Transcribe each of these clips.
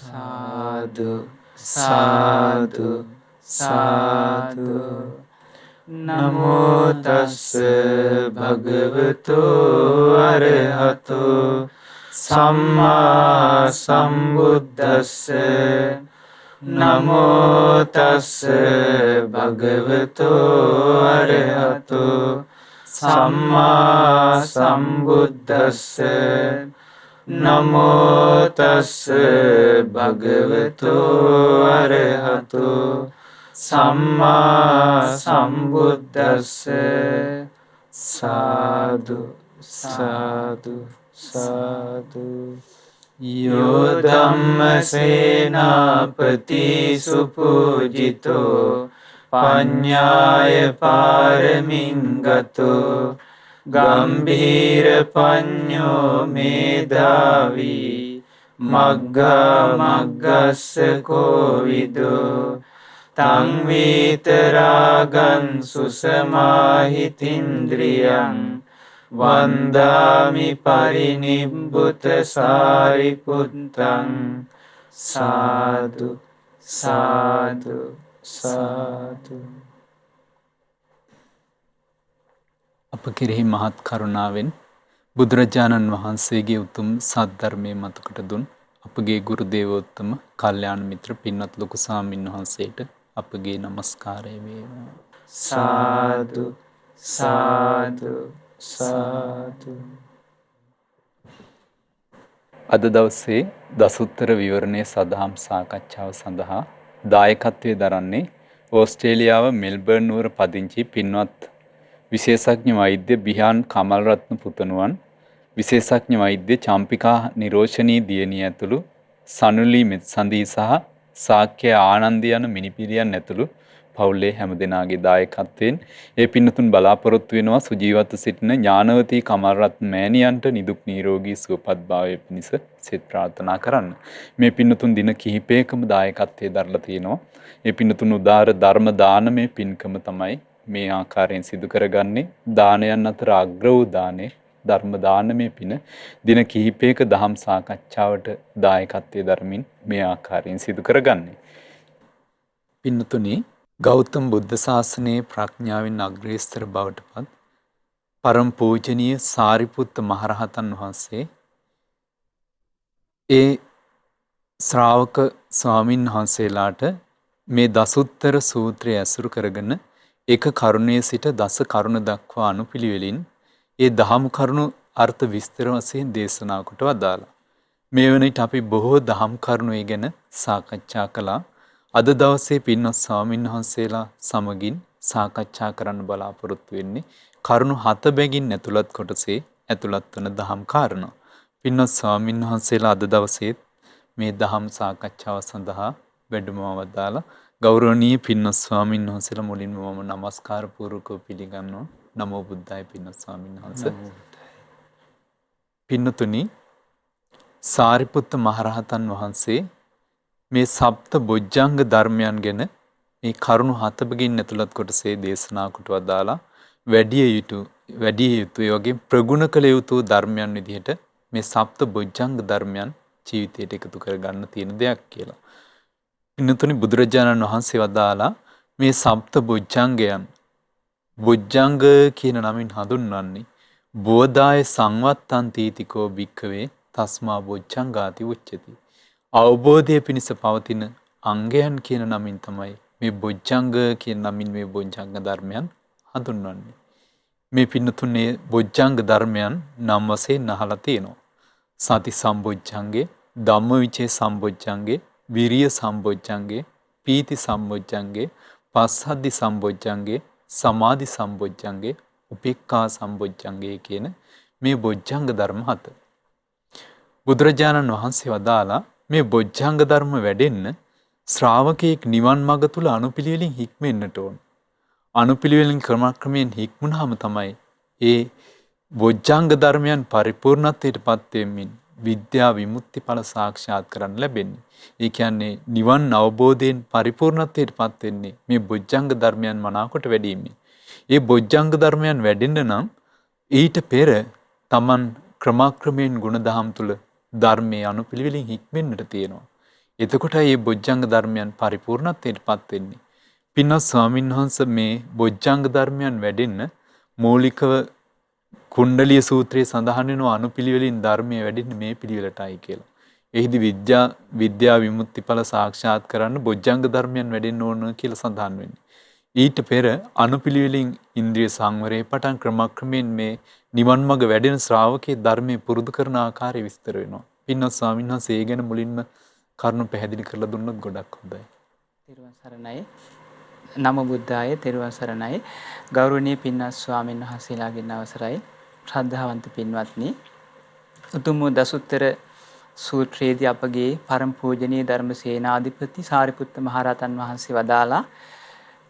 साधु साधु साधु। नमो तस्स भगवतो अरहतो सम्मा संबुद्दस्स। नमो तस्स भगवतो अरहतो सम्मा संबुद्दस्स। नमो तस्स भगवतो अरहतो सम्मा संबुद्दस्स। साधु साधु साधु। यो धम्मसेनापति सुपूजितो पඤ්ඤාය පාරමිංගතෝ ගම්භීර පඤ්ඤෝ මේධාවී මග්ගා මග්ගස්ස කෝවිදෝ තං වීතරාගං සුසමාහිතින්ද්‍රියං වන්දාමි පරිනිබ්බුත සාරිපුත්තං। साधु साधु साधु। අප කෙරෙහි මහත් කරුණාවෙන් බුදුරජාණන් වහන්සේගේ උතුම් සද්ධර්මයේ මතකට දුන් අපගේ ගුරු දේවෝත්තම කල්යාණ මිත්‍ර පින්වත් ලොකු ස්වාමීන් වහන්සේට අපගේ নমස්කාරය වේවා। साधु साधु साधु। අද දවසේ දසුත්තර විවරණයේ සදහම් සාකච්ඡාව සඳහා දායකත්වයේ දරන්නේ ඕස්ට්‍රේලියාව මෙල්බර්න් නුවර පදිංචි පින්වත් විශේෂඥ වෛද්‍ය බිහාන් කමල්රත්න පුතණුවන්, විශේෂඥ වෛද්‍ය චම්පිකා නිරෝෂණී දියණිය ඇතුළු සනුලි මෙත්සන්දී සහ සාක්‍ය ආනන්ද යන මිනිපිරියන් ඇතුළු පවුලේ හැම දෙනාගේ දායකත්වයෙන් ඒ පින්නතුන් බලාපොරොත්තු වෙනවා සුජීවත්ව සිටින ඥානවතී කමල්රත්න මෑණියන්ට නිදුක් නිරෝගී සුවපත් භාවය පිණිස සිත ප්‍රාර්ථනා කරන්න. මේ පින්නතුන් දින කිහිපයකම දායකත්වයේ දරලා තියෙනවා. ඒ පින්නතුන් උදාර ධර්ම දානමය පින්කම තමයි මේ ආකාරයෙන් සිදු කරගන්නේ. දානයන් අතර අග්‍ර වූ දානේ ධර්ම දානමය පින දින කිහිපයක දහම් සාකච්ඡාවට දායකත්වයේ දරමින් මේ ආකාරයෙන් සිදු කරගන්නේ. පින්නතුනි, ගෞතම බුද්ධ ශාසනයේ ප්‍රඥාවෙන් අග්‍රේස්තර බවට පත් පරම පූජනීය සාරිපුත්ත මහරහතන් වහන්සේ ඒ ශ්‍රාවක ස්වාමින් වහන්සේලාට මේ දසුත්තර සූත්‍රය ඇසුරු කරගෙන එක කරුණේ සිට දස කරුණ දක්වා අනුපිළිවෙලින් ඒ දහම් කරුණු අර්ථ විස්තර වශයෙන් දේශනා කොට වදාළා. මේ වන විට අපි බොහෝ දහම් කරුණු ගැන සාකච්ඡා කළා. අද දවසේ පින්වත් ස්වාමීන් වහන්සේලා සමගින් සාකච්ඡා කරන්න බලාපොරොත්තු වෙන්නේ කරුණු 7 බැගින් ඇතුළත් කොටසේ ඇතුළත් වන දහම් කාරණා. පින්වත් ස්වාමීන් වහන්සේලා අද දවසේ මේ දහම් සාකච්ඡාව සඳහා වැඩමව වදාලා ගෞරවනීය පින්වත් ස්වාමීන් වහන්සේලා මුලින්ම මම নমස්කාර පූර්වකව පිළිගන්නවා. නමෝ බුද්දාය පින්වත් ස්වාමීන් වහන්සේ. පින්නතුනි, සාරිපුත්ත මහරහතන් වහන්සේ මේ සප්ත බොජ්ජංග ධර්මයන් ගැන මේ කරුණු 7 බැගින් ඇතුළත් කොටසේ දේශනා කොට වදාලා වැඩි යුතු ඒ වගේ ප්‍රගුණ කළ යුතු ධර්මයන් විදිහට මේ සප්ත බොජ්ජංග ධර්මයන් ජීවිතයට එකතු කරගන්න තියෙන දෙයක් කියලා. පින්නතුනි, බුදුරජාණන් වහන්සේ වදාලා මේ සප්ත බොජ්ජංගයන් බොජ්ජංග කියන නමින් හඳුන්වන්නේ බෝධාය සංවත්තං තීතිකෝ භික්ඛවේ තස්මා බොජ්ජංගාති උච්චති. අවබෝධය පිණිස පවතින අංගයන් කියන නමින් තමයි මේ බොජ්ජංග කියන නමින් මේ බොජ්ජංග ධර්මයන් හඳුන්වන්නේ. මේ පින්නතුනේ බොජ්ජංග ධර්මයන් නම් වශයෙන් අහලා තියෙනවා. සති සම්බොජ්ජංගේ, ධම්මවිචේ සම්බොජ්ජංගේ, විරිය සම්බොජ්ජංගේ, පීති සම්බොජ්ජංගේ, පස්සද්ධි සම්බොජ්ජංගේ, සමාධි සම්බොජ්ජංගේ, උපේක්ඛා සම්බොජ්ජංගේ කියන මේ බොජ්ජංග ධර්ම 7. බුදුරජාණන් වහන්සේ වදාලා මේ බොජ්ජංග ධර්ම වැඩෙන්න ශ්‍රාවකයෙක් නිවන් මඟ තුල අනුපිළිවෙලින් හික්මෙන්නට ඕන. අනුපිළිවෙලින් ක්‍රමක්‍රමයෙන් හික්මුනහම තමයි ඒ බොජ්ජංග ධර්මයන් පරිපූර්ණත්වයට පත් වෙමින් විද්‍යා විමුක්ති ඵල සාක්ෂාත් කරන්න ලැබෙන්නේ. ඒ කියන්නේ නිවන් අවබෝධයෙන් පරිපූර්ණත්වයට පත් වෙන්නේ මේ බොජ්ජංග ධර්මයන් මනාකොට වැඩිමින්. ඒ බොජ්ජංග ධර්මයන් වැඩෙන්න නම් ඊට පෙර Taman ක්‍රමක්‍රමයෙන් ගුණ දහම් තුල ධර්මයේ අනුපිළිවෙලින් හික්මෙන්නට තියෙනවා. එතකොටයි මේ බොජ්ජංග ධර්මයන් පරිපූර්ණත්වයටපත් වෙන්නේ. පින්වත් ස්වාමීන් වහන්සේ මේ බොජ්ජංග ධර්මයන් වැඩෙන්න මූලිකව කුණ්ඩලිය සූත්‍රයේ සඳහන් වෙනවා අනුපිළිවෙලින් ධර්මයේ වැඩෙන්නේ මේ පිළිවෙලටයි කියලා. එහිදී විද්‍යා විමුක්තිඵල සාක්ෂාත් කරන්න බොජ්ජංග ධර්මයන් වැඩෙන්න ඕන කියලා සඳහන් වෙන්නේ. ඊට පෙර අනුපිළිවෙලින් ඉන්ද්‍රිය සංවරයේ පටන් ක්‍රමක්‍රමයෙන් මේ නිවන් මඟ වැඩෙන ශ්‍රාවකේ ධර්මයේ පුරුදු කරන ආකාරය විස්තර වෙනවා. පින්වත් ස්වාමීන් වහන්සේ ඒ ගැන මුලින්ම කරුණු පැහැදිලි කරලා දුන්නොත් ගොඩක් හොඳයි. තෙරුවන් සරණයි. නමෝ බුද්ධාය. තෙරුවන් සරණයි. ගෞරවනීය පින්වත් ස්වාමීන් වහන්සේලාගෙන් අවසරයි. ශ්‍රද්ධාවන්ත පින්වත්නි. උතුම් දසුත්තර සූත්‍රයේදී අපගේ පරම පූජනීය ධර්මසේනාධිපති සාරිපුත්ත මහරහතන් වහන්සේ වදාලා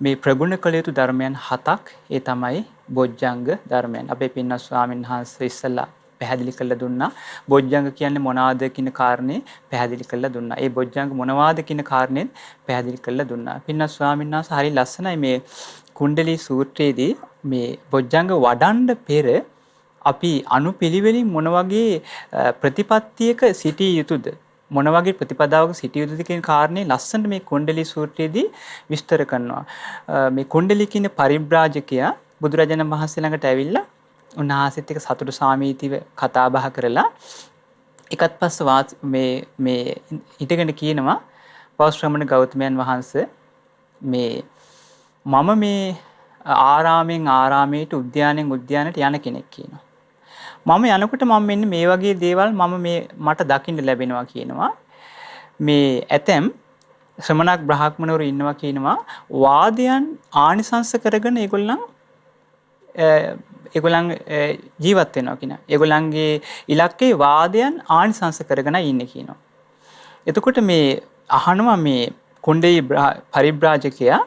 මේ ප්‍රගුණ කළ යුතු ධර්මයන් 7ක් ඒ තමයි බොජ්ජංග ධර්මයන්. අපේ පින්වත් ස්වාමීන් වහන්සේ ඉස්සලා පැහැදිලි කරලා දුන්නා. බොජ්ජංග කියන්නේ මොනවාද කියන කාරණේ පැහැදිලි කරලා දුන්නා. ඒ බොජ්ජංග මොනවාද කියන කාරණෙන් පැහැදිලි කරලා දුන්නා. පින්වත් ස්වාමීන් වහන්සේ හරි ලස්සනයි මේ කුණ්ඩලී සූත්‍රයේදී මේ බොජ්ජංග වඩන්න පෙර අපි අනුපිළිවෙලින් මොන වගේ ප්‍රතිපත්තියක සිටිය යුතුද මොන වගේ ප්‍රතිපදාවක සිටිය යුතුද කියන කාරණේ ලස්සනට මේ කුණ්ඩලී සූත්‍රයේදී විස්තර කරනවා. මේ කුණ්ඩලී කියන පරිබ්‍රාජකයා බුදුරජාණන් වහන්සේ ළඟට ඇවිල්ලා උන්වහන්සේත් එක්ක සතුටු සාමීතිව කතා බහ කරලා එකත් පස්ස මේ හිටගෙන කියනවා පෞශ්‍රමණ ගෞතමයන් වහන්සේ මේ මම මේ ආරාමෙන් ආරාමයට උද්‍යානෙන් උද්‍යානයට යන කෙනෙක් කියනවා. මම යනකොට මම මෙන්න මේ වගේ දේවල් මට දකින්න ලැබෙනවා කියනවා. මේ ඇතැම් ශ්‍රමණක් බ්‍රාහ්මණවරු ඉන්නවා කියනවා වාදයන් ආනිසංස කරගෙන ඒගොල්ලන් ජීවත් වෙනවා කියන. ඒගොල්ලන්ගේ ඉලක්කේ වාදයන් ආනිසංස කරගෙන ඉන්නේ කියනවා. එතකොට මේ අහනවා මේ කුණ්ඩේ පරිබ්‍රාජකයා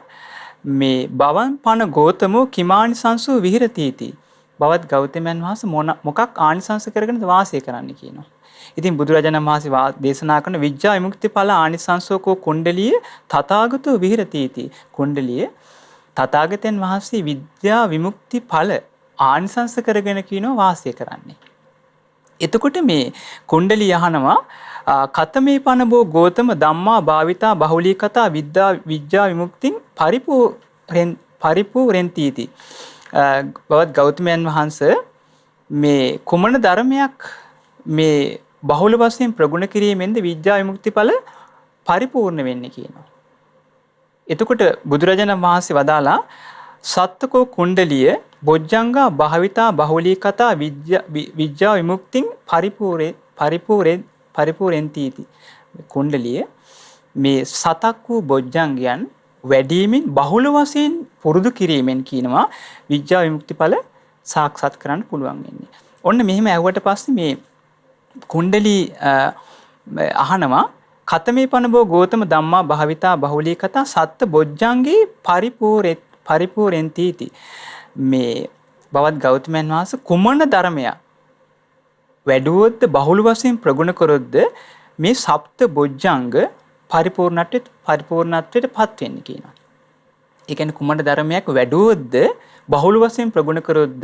මේ බවන් පන ගෝතමෝ කිමානිසංසෝ විහෙරතිති. බවත් ගෞතමයන් වහන්සේ මොකක් ආනිසංස කරගෙනද වාසය කරන්න කියනවා. ඉතින් බුදුරජාණන් වහන්සේ දේශනා කරන විඥා විමුක්ති ඵල ආනිසංසෝකෝ කුණ්ඩලිය තථාගතෝ විහෙරතිති. කුණ්ඩලිය තථාගතයන් වහන්සේ විද්‍යා විමුක්ති ඵල ආනිසංස කරගෙන කියනවා වාසය කරන්නේ. එතකොට මේ කුණ්ඩලිය අහනවා කතමේ පනබෝ ගෝතම ධම්මා භාවිතා බහුලී කතා විද්‍යා විමුක්තින් පරිපූර්ණන්තිති. බවත් ගෞතමයන් වහන්සේ මේ කුමන ධර්මයක් මේ බහුල වශයෙන් ප්‍රගුණ කිරීමෙන්ද විද්‍යා විමුක්ති ඵල පරිපූර්ණ වෙන්නේ කියනවා. එතකොට බුදුරජාණන් වහන්සේ වදාලා සත්තකෝ කුණ්ඩලිය බොජ්ජංගා භාවිතා බහුලී කතා විද්‍යා විමුක්තින් පරිපූර්ණන්තිති. කුණ්ඩලිය මේ සතක් වූ බොජ්ජංගයන් වැඩිමින් බහුල වශයෙන් පුරුදු කිරීමෙන් කියනවා විද්‍යා විමුක්ති ඵල සාක්ෂාත් කරන්න පුළුවන් වෙන්නේ. ඔන්න මෙහෙම ඇහුවට පස්සේ මේ කුණ්ඩලී අහනවා කතමේ පනබෝ ගෝතම ධම්මා භාවිතා බහුලී කතා සත්ත බොජ්ජංගේ පරිපූර්ණන්තිති. මේ බවත් ගෞතමයන් වහන්සේ කුමන ධර්මයක් වැඩුවොත්ද බහුල වශයෙන් ප්‍රගුණ කරොත්ද මේ සප්ත බොජ්ජංග පරිපූර්ණත්වයට පත් වෙන්න කියනවා. ඒ කියන්නේ කුමන ධර්මයක් වැඩුවොත්ද බහුල වශයෙන් ප්‍රගුණ කරොත්ද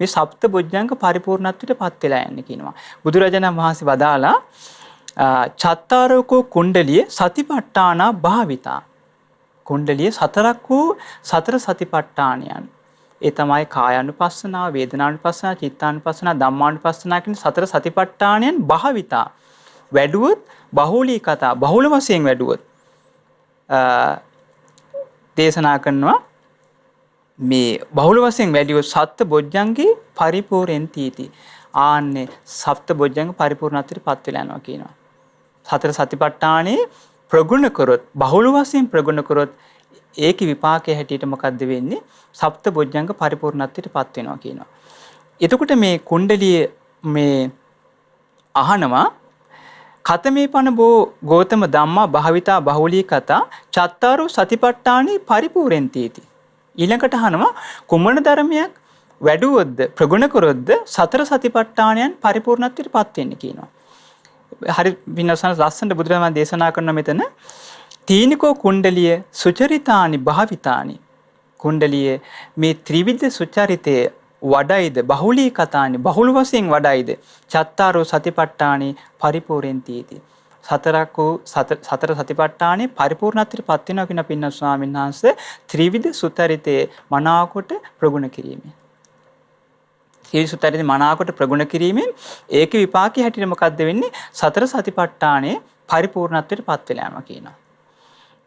මේ සප්ත බොජ්ජංග පරිපූර්ණත්වයට පත් වෙලා යන්නේ කියනවා. බුදුරජාණන් වහන්සේ වදාලා චත්තාරෝකෝ කුණ්ඩලිය සතිපට්ඨානා භාවිතා. කුණ්ඩලිය සතරක් වූ සතර සතිපට්ඨානයන්. ඒ තමයි කායානුපස්සනාව, වේදනානුපස්සනාව, චිත්තානුපස්සනාව, ධම්මානුපස්සනාව කියන සතර සතිපට්ඨානයන් භාවිතා. වැඩුවොත් බහුලී කතා බහුල වශයෙන් වැඩුවොත් දේශනා කරනවා මේ බහුල වශයෙන් වැඩිවොත් සත්ත බොජ්ජංගේ පරිපූර්ණන්තිති. ආන්නේ සප්ත බොජ්ජංග පරිපූර්ණත්වයට පත් වෙලා යනවා කියනවා. සතර සතිපට්ඨානේ ප්‍රගුණ කරොත් බහුල වශයෙන් ප්‍රගුණ කරොත් ඒකේ විපාකයේ හැටියට මොකද්ද වෙන්නේ? සප්ත බොජ්ජංග පරිපූර්ණත්වයට පත් වෙනවා කියනවා. එතකොට මේ කුණ්ඩලිය මේ අහනවා කතමේ පනබෝ ගෝතම ධම්මා භාවිතා බහුලී කතා චත්තාරෝ සතිපට්ඨානේ පරිපූර්ණන්තිති. ඊළඟට අහනවා කුමන ධර්මයක් වැඩුවොත්ද ප්‍රගුණ කරොත්ද සතර සතිපට්ඨානයන් පරිපූර්ණත්වයට පත් වෙන්නේ කියනවා. හරි විනසන ලස්සනට බුදුරජාණන් දේශනා කරන මෙතන තීනිකෝ කුණ්ඩලිය සුචරිතානි භාවිතානි. කුණ්ඩලිය මේ ත්‍රිවිධ සුචරිතයේ වඩයිද බහුලී කතානි බහුල වශයෙන් වඩයිද චත්තාරෝ සතිපට්ඨානි පරිපූර්ණන්තිති. සතර සතිපට්ඨානේ පරිපූර්ණත්වයට පත් වෙනවා කියන පින්නත් ස්වාමීන් වහන්සේ ත්‍රිවිධ සුතරිතේ මනාකොට ප්‍රගුණ කිරීමෙන්. ත්‍රිවිධ සුතරිතේ මනාකොට ප්‍රගුණ කිරීමෙන් ඒකේ විපාකයේ හැටියට මොකද්ද වෙන්නේ? සතර සතිපට්ඨානේ පරිපූර්ණත්වයට පත් වෙලා යනවා කියනවා.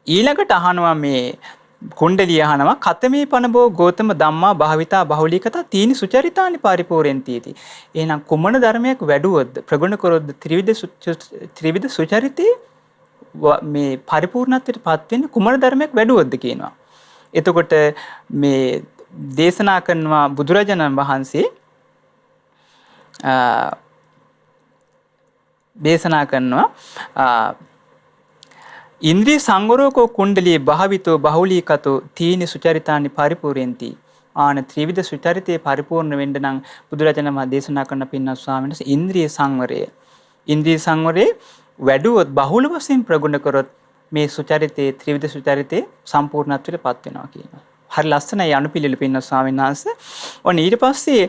ඊළඟට අහනවා මේ කුණ්ඩලිය අහනවා කතමේ පනබෝ ගෝතම ධම්මා භාවිතා බහුලීකතා තීනි සුචරිතානි පරිපූර්ණෙන්තිති. එහෙනම් කුමන ධර්මයක් වැඩුවොත් ප්‍රගුණ කරොත් ත්‍රිවිධ සුචරිතේ මේ පරිපූර්ණත්වයට පත් වෙන්නේ කුමන ධර්මයක් වැඩුවොත්ද කියනවා. එතකොට මේ දේශනා කරනවා බුදුරජාණන් වහන්සේ දේශනා කරනවා ඉන්ද්‍රිය සංවරෝකෝ කුණ්ඩලියේ භාවිතෝ බහුලීකතෝ තීනි සුචරිතානි පරිපූර්ණෙන්ති. ආන ත්‍රිවිධ සුචරිතේ පරිපූර්ණ වෙන්න නම් බුදුරජාණන් වහන්සේ දේශනා කරන පින්නත් ස්වාමීන් වහන්සේ ඉන්ද්‍රිය සංවරයේ වැඩුවොත් බහුල වශයෙන් ප්‍රගුණ කරොත් මේ සුචරිතේ ත්‍රිවිධ සුචරිතේ සම්පූර්ණත්වයට පත් වෙනවා කියනවා. හරි ලස්සනයි අනුපිළිවෙල පින්නත් ස්වාමීන් වහන්සේ. ඔන්න ඊට පස්සේ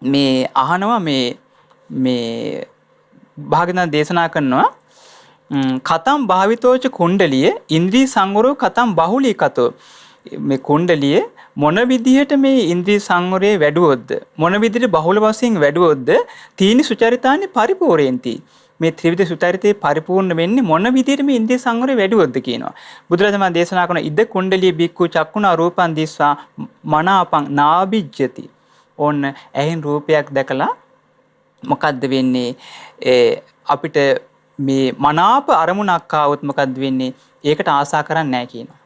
මේ අහනවා මේ භාග්‍යවතුන් දේශනා කරනවා කතම් භාවිතෝච කුණ්ඩලිය ඉන්ද්‍රිය සංවරෝ කතම් බහුලීකතෝ. මේ කුණ්ඩලිය මොන විදිහට මේ ඉන්ද්‍රිය සංවරයේ වැඩුවොත්ද මොන විදිහට බහුල වශයෙන් වැඩුවොත්ද තීනි සුචරිතානි පරිපූර්ණෙන්ති. මේ ත්‍රිවිධ සුචරිතේ පරිපූර්ණ වෙන්නේ මොන විදිහට මේ ඉන්ද්‍රිය සංවරය වැඩුවොත්ද කියනවා. බුදුරජාණන් දේශනා කරන ඉද කුණ්ඩලිය බික්කු චක්කුණා රූපං දිස්වා මනාපං නාබිජ්ජති. ඕන්න ඇහෙන් රූපයක් දැකලා මොකද්ද වෙන්නේ? අපිට මේ මනාප අරමුණක් ආවොත් මොකද්ද වෙන්නේ? ඒකට ආසා කරන්නේ නැහැ කියනවා.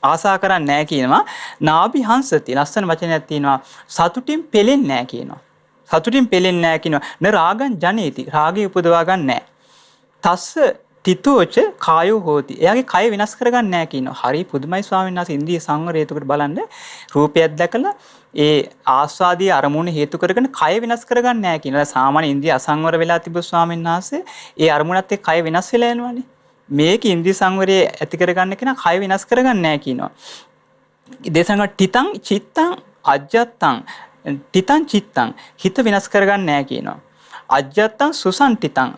ආසා කරන්නේ නැහැ කියනවා. නාභි හංසති. ලස්සන වචනයක් තියෙනවා. සතුටින් පෙලෙන්නේ නැහැ කියනවා. සතුටින් පෙලෙන්නේ නැහැ කියනවා. න රාගං ජනේති. රාගය උපදවා ගන්න නැහැ. තස්ස තිතෝච කායෝ හෝති. එයාගේ කය වෙනස් කරගන්නේ නැහැ කියනවා. හරි පුදුමයි ස්වාමීන් වහන්සේ ඉන්ද්‍රිය සංවරය. එතකොට බලන්න රූපයක් දැකලා ඒ ආස්වාදී අරමුණ හේතු කරගෙන කය වෙනස් කරගන්නේ නැහැ කියනවා. සාමාන්‍ය ඉන්ද්‍රිය අසංවර වෙලා තිබු ස්වාමීන් වහන්සේ ඒ අරමුණත් එක්ක කය වෙනස් වෙලා යනවානේ. මේක ඉන්ද්‍රිය සංවරය ඇති කරගන්න කෙනා කය වෙනස් කරගන්නේ නැහැ කියනවා. දේශනා ටිතං චිත්තං අජ්ජත්තං ටිතං චිත්තං හිත වෙනස් කරගන්නේ නැහැ කියනවා. අජ්ජත්තං සුසන්ටිතං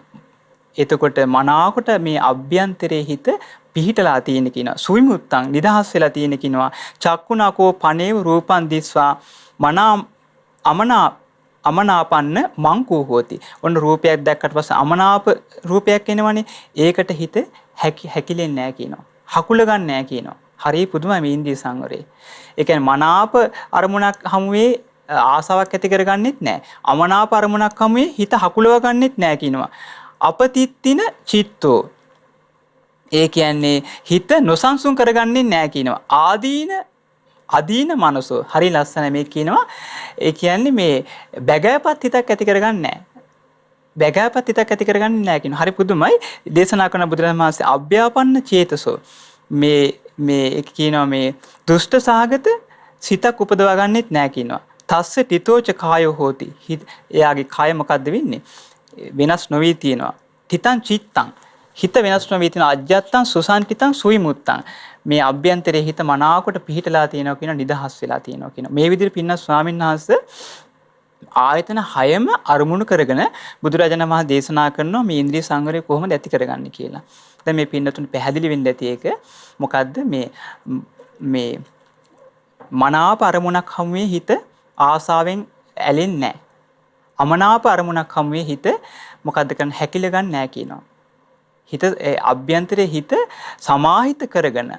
එතකොට මනාකොට මේ අභ්‍යන්තරයේ හිත පිහිටලා තියෙන කියනවා. සුවිමුත්තං නිදහස් වෙලා තියෙන කියනවා. චක්කුණකෝ පනේව රූපං දිස්වා අමනාපන්න මංකෝ හෝති. ඔන්න රූපයක් දැක්කට පස්සේ අමනාප රූපයක් එනවනේ. ඒකට හිත හැකිලෙන්නේ නැහැ කියනවා. හකුල ගන්න නැහැ කියනවා. හරි පුදුමයි මේ ඉන්ද්‍රිය සංවරය. ඒ කියන්නේ මනාප අරමුණක් හමුවේ ආසාවක් ඇති කරගන්නෙත් නැහැ. අමනාප අරමුණක් හමුවේ හිත හකුලව ගන්නෙත් නැහැ කියනවා. අපතිත්තින චිත්තෝ. ඒ කියන්නේ හිත නොසන්සුන් කරගන්නේ නැහැ කියනවා. අදීන මනසෝ. හරි ලස්සන මේ කියනවා. ඒ කියන්නේ මේ බැගෑපත් හිතක් ඇති කරගන්නේ නැහැ. බැගෑපත් හිතක් ඇති කරගන්නේ නැහැ කියනවා. හරි පුදුමයි. දේශනා කරන බුදුරජාණන් වහන්සේ අභ්‍යාපන්න චේතසෝ. මේ කියනවා මේ දුෂ්ට සහගත සිතක් උපදවා ගන්නෙත් නැහැ කියනවා. තස්ස තිතෝච කායෝ හෝති. එයාගේ කය මොකද්ද වෙන්නේ? වෙනස් නොවී තියෙනවා. තිතං චිත්තං හිත වෙනස් නොවී තියෙනවා. අජ්ජත්තං සුසන්තිතං සුවිමුත්තං මේ අභ්‍යන්තරයේ හිත මනාවකට පිහිටලා තියෙනවා කියන නිදහස් වෙලා තියෙනවා කියන මේ විදිහට පින්න ස්වාමීන් වහන්සේ ආයතන 6ම අරමුණු කරගෙන බුදුරජාණන් වහන්සේ දේශනා කරනවා මේ ඉන්ද්‍රිය සංවරය කොහොමද ඇති කරගන්නේ කියලා. දැන් මේ පින්නතුන් පැහැදිලි වෙන්න ඇති ඒක මොකද්ද මේ මනාප අරමුණක් හමුවේ හිත ආසාවෙන් ඇලෙන්නේ නැහැ. අමනාප අරමුණක් හමුවේ හිත මොකද්ද කරන්නේ? හැකිල ගන්න නැහැ කියනවා. හිත අභ්‍යන්තරයේ හිත සමාහිත කරගෙන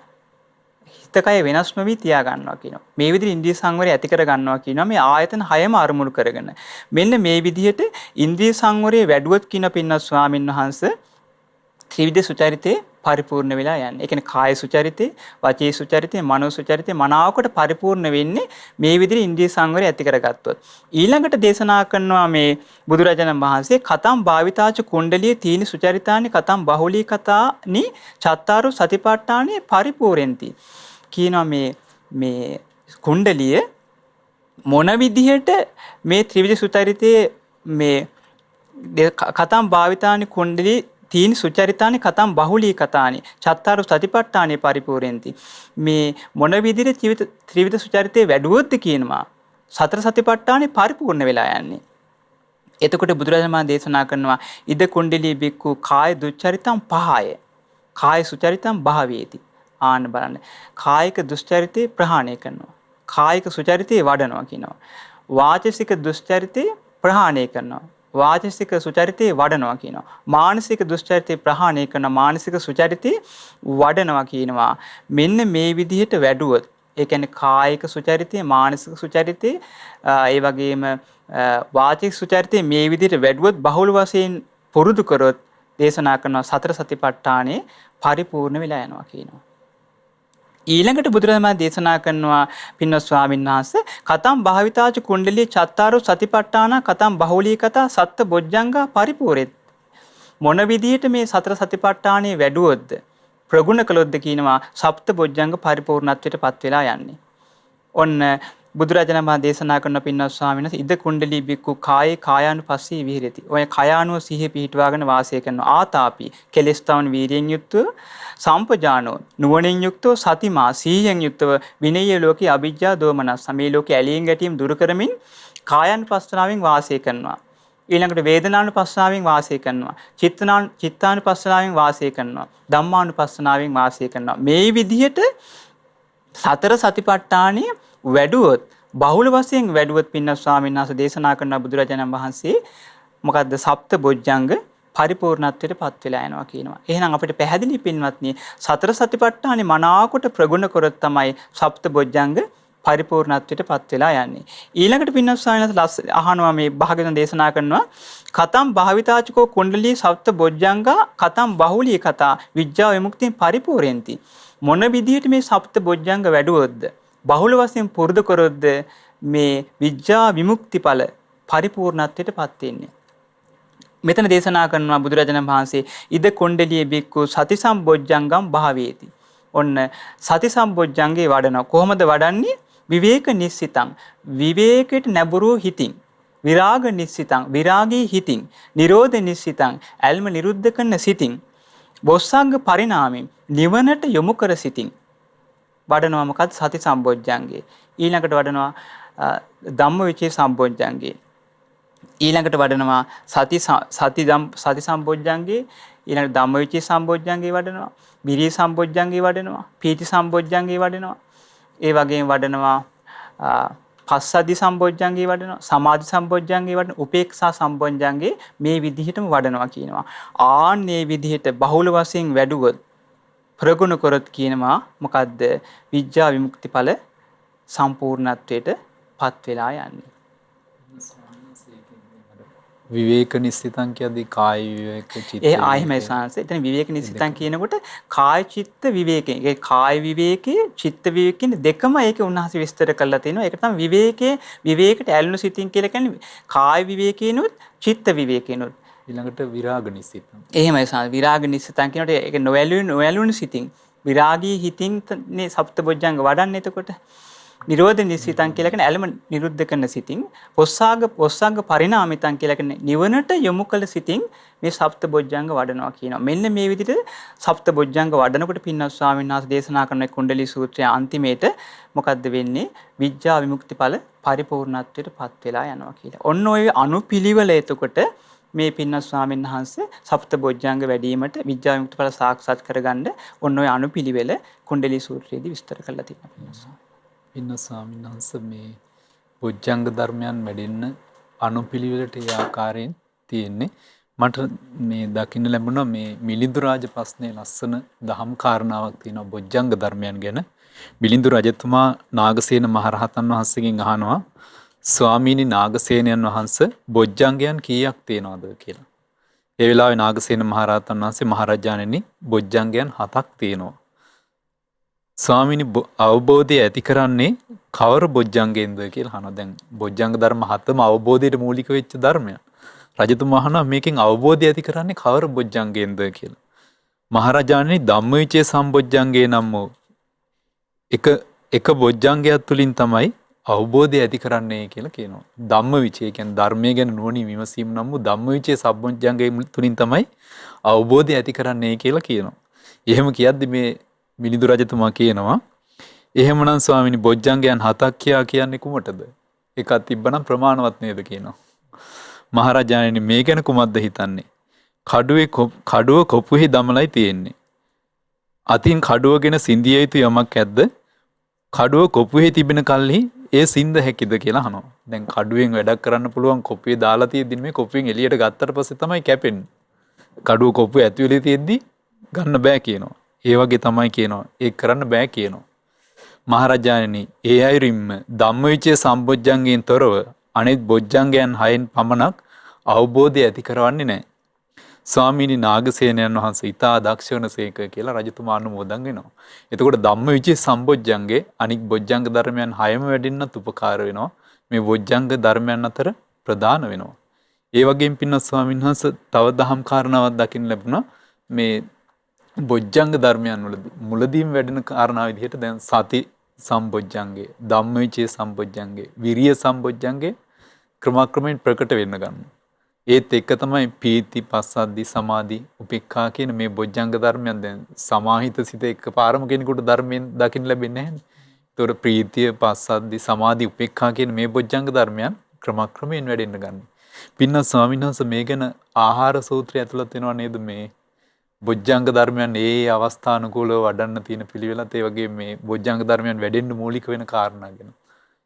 හිත කය වෙනස් නොවි තියා ගන්නවා කියනවා. මේ විදිහට ඉන්ද්‍රිය සංවරය ඇති කර ගන්නවා කියනවා. මේ ආයතන 6ම අරමුණු කරගෙන. මෙන්න මේ විදිහට ඉන්ද්‍රිය සංවරය වැඩුවොත් කියන පින්නත් ස්වාමීන් වහන්සේ ත්‍රිවිධ සුචරිතේ පරිපූර්ණ වෙලා යන්නේ. ඒ කියන්නේ කාය සුචරිතේ, වාචී සුචරිතේ, මනෝ සුචරිතේ මනාවකට පරිපූර්ණ වෙන්නේ මේ විදිහට ඉන්ද්‍රිය සංවරය ඇති කරගත්තොත්. ඊළඟට දේශනා කරනවා මේ බුදුරජාණන් වහන්සේ කතම් භාවිතාච කුණ්ඩලිය තීනි සුචරිතානි කතම් බහුලී කතානි චත්තාරු සතිපට්ඨානේ පරිපූර්ණෙන්ති. කියනවා මේ කුණ්ඩලිය මොන විදිහට මේ ත්‍රිවිධ සුචරිතයේ මේ කතම් භාවිතානි කුණ්ඩලී තීනි සුචරිතානි කතම් බහුලී කතානි චත්තාරු සතිපට්ඨානේ පරිපූර්ණෙන්ති. මේ මොන විදිහට ත්‍රිවිධ සුචරිතේ වැඩුවොත්ද කියනවා. සතර සතිපට්ඨානේ පරිපූර්ණ වෙලා යන්නේ. එතකොට බුදුරජාණන් වහන්සේ දේශනා කරනවා ඉද කුණ්ඩලී බික්කු කාය දුච්චරිතම් පහය. කාය සුචරිතම් භාවේති. ආන්න බලන්න. කායික දුස්චරිතේ ප්‍රහාණය කරනවා. කායික සුචරිතේ වඩනවා කියනවා. වාචසික දුස්චරිතේ ප්‍රහාණය කරනවා. වාචසික සුචරිතේ වඩනවා කියනවා. මානසික දුස්චරිතේ ප්‍රහාණය කරන මානසික සුචරිතේ වඩනවා කියනවා. මෙන්න මේ විදිහට වැඩුවොත් ඒ කියන්නේ කායික සුචරිතේ මානසික සුචරිතේ ඒ වගේම වාචික සුචරිතේ මේ විදිහට වැඩුවොත් බහුල වශයෙන් පුරුදු කරොත් දේශනා කරන සතර සතිපට්ඨානේ පරිපූර්ණ වෙලා යනවා කියනවා. ඊළඟට බුදුරජාණන් දේශනා කරනවා පින්වත් ස්වාමීන් වහන්සේ කතම් භාවිතාච කුණ්ඩලී චත්තාරෝ සතිපට්ඨාන කතම් බහුලී කතා සත්ත බොජ්ජංගා පරිපූර්ණෙත් මොන විදිහට මේ සතර සතිපට්ඨානේ වැඩුවොත්ද ප්‍රගුණ කළොත්ද කියනවා සප්ත බොජ්ජංග පරිපූර්ණත්වයට පත් වෙලා යන්නේ. ඔන්න බුදුරජාණන් වහන්සේ දේශනා කරන පින්වත් ස්වාමීන් වහන්සේ ඉද කුණ්ඩලී බික්කු කායේ කායානුපස්සී විහෙරති. ඔය කයානුව සිහිය පිහිටුවාගෙන වාසය කරන ආතාපි කෙලස්තාවන් වීර්යයෙන් යුක්තව සම්පජානෝ නුවණින් යුක්තව සතිමා සීයෙන් යුක්තව විනය්‍ය ලෝකේ අවිජ්ජා දෝමනස් මේ ලෝකේ ඇලීම් ගැටීම් දුරු කරමින් කායानुපස්සනාවෙන් වාසය කරනවා. ඊළඟට වේදනානුපස්සනාවෙන් වාසය කරනවා. චිත්තානුපස්සනාවෙන් වාසය කරනවා. ධම්මානුපස්සනාවෙන් වාසය කරනවා. මේ විදිහට සතර සතිපට්ඨානිය වැඩුවොත් බහුල වශයෙන් වැඩුවොත් පින්වත් ස්වාමීන් වහන්සේ දේශනා කරන බුදුරජාණන් වහන්සේ මොකද්ද සප්ත බොජ්ජංග පරිපූර්ණත්වයට පත් වෙලා යනවා කියනවා. එහෙනම් අපිට පැහැදිලි පින්වත්නි සතර සතිපට්ඨානේ මනාකොට ප්‍රගුණ කරොත් තමයි සප්ත බොජ්ජංග පරිපූර්ණත්වයට පත් වෙලා යන්නේ. ඊළඟට පින්වත් ස්වාමීන් වහන්සේ අහනවා මේ භාග්‍යවතුන් දේශනා කරනවා කතම් භාවිතාචකෝ කුණ්ඩලී සප්ත බොජ්ජංගා කතම් බහුලී කතා විඥා විමුක්තිය පරිපූර්ණෙන්ති. මොන විදිහට මේ සප්ත බොජ්ජංග වැඩුවොත්ද බහුල වශයෙන් පුරුදු කරොත්ද මේ විඥා විමුක්ති ඵල පරිපූර්ණත්වයට පත් වෙන්නේ. මෙතන දේශනා කරනවා බුදුරජාණන් වහන්සේ ඉද කුණ්ඩලියේ බික්කු සති සම්බොජ්ජංගම් භාවේති. ඔන්න සති සම්බොජ්ජංගේ වඩනවා. කොහොමද වඩන්නේ? විවේක නිස්සිතං විවේකයට නැඹුරු හිතින් විරාග නිස්සිතං විරාගී හිතින් නිරෝධ නිස්සිතං ඇල්ම නිරුද්ධ කරන සිතින් බොස්සංග පරිණාමයෙන් නිවනට යොමු කර සිතින් වඩනවා. මොකද සති සම්බොජ්ජංගේ. ඊළඟට වඩනවා ධම්මවිචේ සම්බොජ්ජංගේ. ඊළඟට වඩනවා සති සම්බොජ්ජංගේ. ඊළඟට ධම්මවිචේ සම්බොජ්ජංගේ වඩනවා. විරිය සම්බොජ්ජංගේ වඩනවා. පීති සම්බොජ්ජංගේ වඩනවා. ඒ වගේම වඩනවා පස්සද්ධි සම්බොජ්ජංගේ වඩනවා. සමාධි සම්බොජ්ජංගේ වඩනවා. උපේක්ෂා සම්බොජ්ජංගේ මේ විදිහටම වඩනවා කියනවා. ආන්නේ විදිහට බහුල වශයෙන් වැඩුවොත් ප්‍රගුණ කරොත් කියනවා මොකද්ද විඥා විමුක්ති ඵල සම්පූර්ණත්වයට පත් වෙලා යන්නේ. විවේක නිස්සිතං කියද්දී කාය විවේක චිත්ත ඒ ආයෙමයි සංස. එතන විවේක නිස්සිතං කියනකොට කාය චිත්ත විවේකේ. ඒ කාය විවේකේ චිත්ත විවේකේ දෙකම ඒක උන්වහන්සේ විස්තර කරලා තිනවා. ඒක තමයි විවේකයේ විවේකට ඇලුණු සිතින් කියලා කියන්නේ කාය විවේකේනොත් චිත්ත විවේකේනොත් ඊළඟට විරාග නිස්සිතං. එහෙමයි සංස. විරාග නිස්සිතං කියනකොට ඒක නොඇලුණු සිතින් විරාගී හිතින් නේ සප්ත බොජ්ජංග වඩන්නේ. එතකොට නිරෝධ නිස්සිතං කියලා කියන්නේ ඇලම නිරුද්ධ කරන සිතින් පොස්සාග පරිණාමිතං කියලා කියන්නේ නිවනට යොමු කළ සිතින් මේ සප්ත බොජ්ජංග වඩනවා කියනවා. මෙන්න මේ විදිහට සප්ත බොජ්ජංග වඩනකොට පින්වත් ස්වාමීන් වහන්සේ දේශනා කරන කුණ්ඩලී සූත්‍රයේ අන්තිමේට මොකද්ද වෙන්නේ? විඥා විමුක්ති ඵල පරිපූර්ණත්වයට පත් වෙලා යනවා කියලා. ඔන්න ඔය අනුපිළිවෙල එතකොට මේ පින්වත් ස්වාමීන් වහන්සේ සප්ත බොජ්ජංග වැඩිවීමට විඥා විමුක්ති ඵල සාක්ෂාත් කරගන්න ඔන්න ඔය අනුපිළිවෙල කුණ්ඩලී සූත්‍රයේදී විස්තර කරලා තියෙනවා. පින්න ස්වාමීන් වහන්සේ මේ බොජ්ජංග ධර්මයන් වැඩෙන්න අනුපිළිවෙලට ඒ ආකාරයෙන් තියෙන්නේ. මට මේ දකින්න ලැබුණා මේ මිලිඳු රාජ ප්‍රශ්නයේ ලස්සන දහම් කාරණාවක් තියෙනවා බොජ්ජංග ධර්මයන් ගැන. මිලිඳු රජතුමා නාගසේන මහරහතන් වහන්සේගෙන් අහනවා ස්වාමීනි නාගසේනයන් වහන්සේ බොජ්ජංගයන් කීයක් තියෙනවද කියලා. ඒ වෙලාවේ නාගසේන මහරහතන් වහන්සේ මහරජාණෙනි බොජ්ජංගයන් 7ක් තියෙනවා. ස්වාමීනි අවබෝධය ඇති කරන්නේ කවර බොජ්ජංගෙන්ද කියලා අහනවා. දැන් බොජ්ජංග ධර්ම 7ම අවබෝධයට මූලික වෙච්ච ධර්මයක්. රජතුමා අහනවා මේකෙන් අවබෝධය ඇති කරන්නේ කවර බොජ්ජංගෙන්ද කියලා. මහරජාණනි ධම්මවිචේ සම්බොජ්ජංගේ නම් වූ එක බොජ්ජංගයක් තුලින් තමයි අවබෝධය ඇති කරන්නේ කියලා කියනවා. ධම්මවිචේ කියන්නේ ධර්මයේ ගැන නුවණින් විමසීම නම් වූ ධම්මවිචේ සම්බොජ්ජංගේ තුලින් තමයි අවබෝධය ඇති කරන්නේ කියලා කියනවා. එහෙම කියද්දි මේ මිලිඳු රජතුමා කියනවා එහෙමනම් ස්වාමීනි බොජ්ජංගයන් 7ක් කියන්නේ කුමටද? එකක් තිබ්බනම් ප්‍රමාණවත් නේද කියනවා. මහරජාණෙනි මේ ගැන කුමක්ද හිතන්නේ? කඩුව කොපුවෙහි දමලයි තියෙන්නේ. අතින් කඩුවගෙන සිඳිය යුතු යමක් ඇද්ද? කඩුව කොපුවෙහි තිබෙන කල්හි ඒ සිඳ හැකිද කියලා අහනවා. දැන් කඩුවෙන් වැඩක් කරන්න පුළුවන් කොපුවේ දාලා තියෙද්දි මේ කොපුවෙන් එළියට ගත්තට පස්සේ තමයි කැපෙන්නේ. කඩුව කොපුවේ ඇතුලේ තියෙද්දි ගන්න බෑ කියනවා. ඒ වගේ තමයි කියනවා. ඒක කරන්න බෑ කියනවා. මහරජාණෙනි ඒ අයුරින්ම ධම්මවිචය සම්බොජ්ජංගයෙන් තොරව අනෙත් බොජ්ජංගයන් 6න් පමණක් අවබෝධය ඇති කරවන්නේ නැහැ. ස්වාමීනි නාගසේනයන් වහන්සේ ඉතා දක්ෂ වනසේක කියලා රජතුමා අනුමෝදන් වෙනවා. එතකොට ධම්මවිචේ සම්බොජ්ජංගේ අනික් බොජ්ජංග ධර්මයන් 6ම වැඩෙන්නත් උපකාර වෙනවා. මේ බොජ්ජංග ධර්මයන් අතර ප්‍රධාන වෙනවා. ඒ වගේම පින්වත් ස්වාමීන් වහන්සේ තව දහම් කාරණාවක් දකින්න ලැබුණා. මේ බොජ්ජංග ධර්මයන් වලදී මුලදීම වැඩෙන කාරණා විදිහට දැන් සති සම්බොජ්ජංගේ, ධම්මවිචේ සම්බොජ්ජංගේ, විරිය සම්බොජ්ජංගේ ක්‍රමක්‍රමයෙන් ප්‍රකට වෙන්න ගන්නවා. ඒත් එක තමයි පීති, පස්සද්ධි, සමාධි, උපේක්ඛා කියන මේ බොජ්ජංග ධර්මයන් දැන් සමාහිත සිත එකපාරම කෙනෙකුට ධර්මයෙන් දකින්න ලැබෙන්නේ නැහැ. ඒතකොට ප්‍රීතිය, පස්සද්ධි, සමාධි, උපේක්ඛා කියන මේ බොජ්ජංග ධර්මයන් ක්‍රමක්‍රමයෙන් වැඩෙන්න ගන්නවා. පින්වත් ස්වාමීන් වහන්සේ මේ ගැන ආහාර සූත්‍රය ඇතුළත් වෙනවා නේද මේ බොජ්ජංග ධර්මයන් ඒ අවස්ථානුකූලව වඩන්න තියෙන පිළිවෙලත් ඒ වගේ මේ බොජ්ජංග ධර්මයන් වැඩෙන්න මූලික වෙන කාරණා ගැන.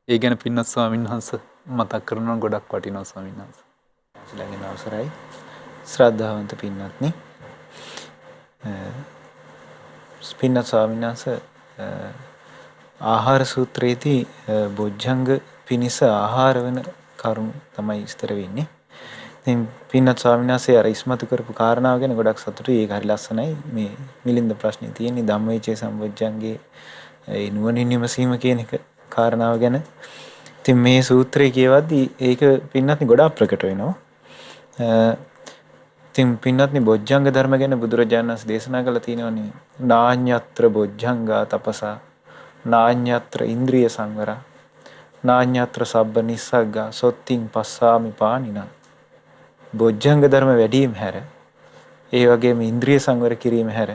ඒ ගැන පින්වත් ස්වාමීන් වහන්සේ මතක් කරනවා ගොඩක් වටිනවා ස්වාමීන් වහන්සේ. ළඟින් අවසරයි ශ්‍රද්ධාවන්ත පින්වත්නි. පින්වත් ස්වාමීන් වහන්සේ ආහාර සූත්‍රයේදී බොජ්ජංග පිනිස ආහාර වෙන කරුණු තමයි විස්තර වෙන්නේ. ඉතින් පින්වත් ස්වාමීන් වහන්සේ අර ඉස්මතු කරපු කාරණාව ගැන ගොඩක් සතුටුයි. ඒක හරි ලස්සනයි. මේ මිලින්ද ප්‍රශ්නේ තියෙන්නේ ධම්මවිචේ සම්බොජ්ජංගේ ඒ නුවණින් විමසීම කියන එක කාරණාව ගැන. ඉතින් මේ සූත්‍රය කියවද්දී ඒක පින්වත්නි ගොඩාක් ප්‍රකට වෙනවා. ඉතින් පින්වත්නි බොජ්ජංග ධර්ම ගැන බුදුරජාණන් වහන්සේ දේශනා කළා තියෙනවානේ. නාඤ්ඤත්‍ර බොජ්ජංගා තපසා නාඤ්ඤත්‍ර ඉන්ද්‍රිය සංවර නාඤ්ඤත්‍ර සබ්බ නිස්සග්ගා සොත්තිං පස්සාමි පානිනා. බොජ්ජංග ධර්ම වැඩිම හැර ඒ වගේම ඉන්ද්‍රිය සංවර කිරීම හැර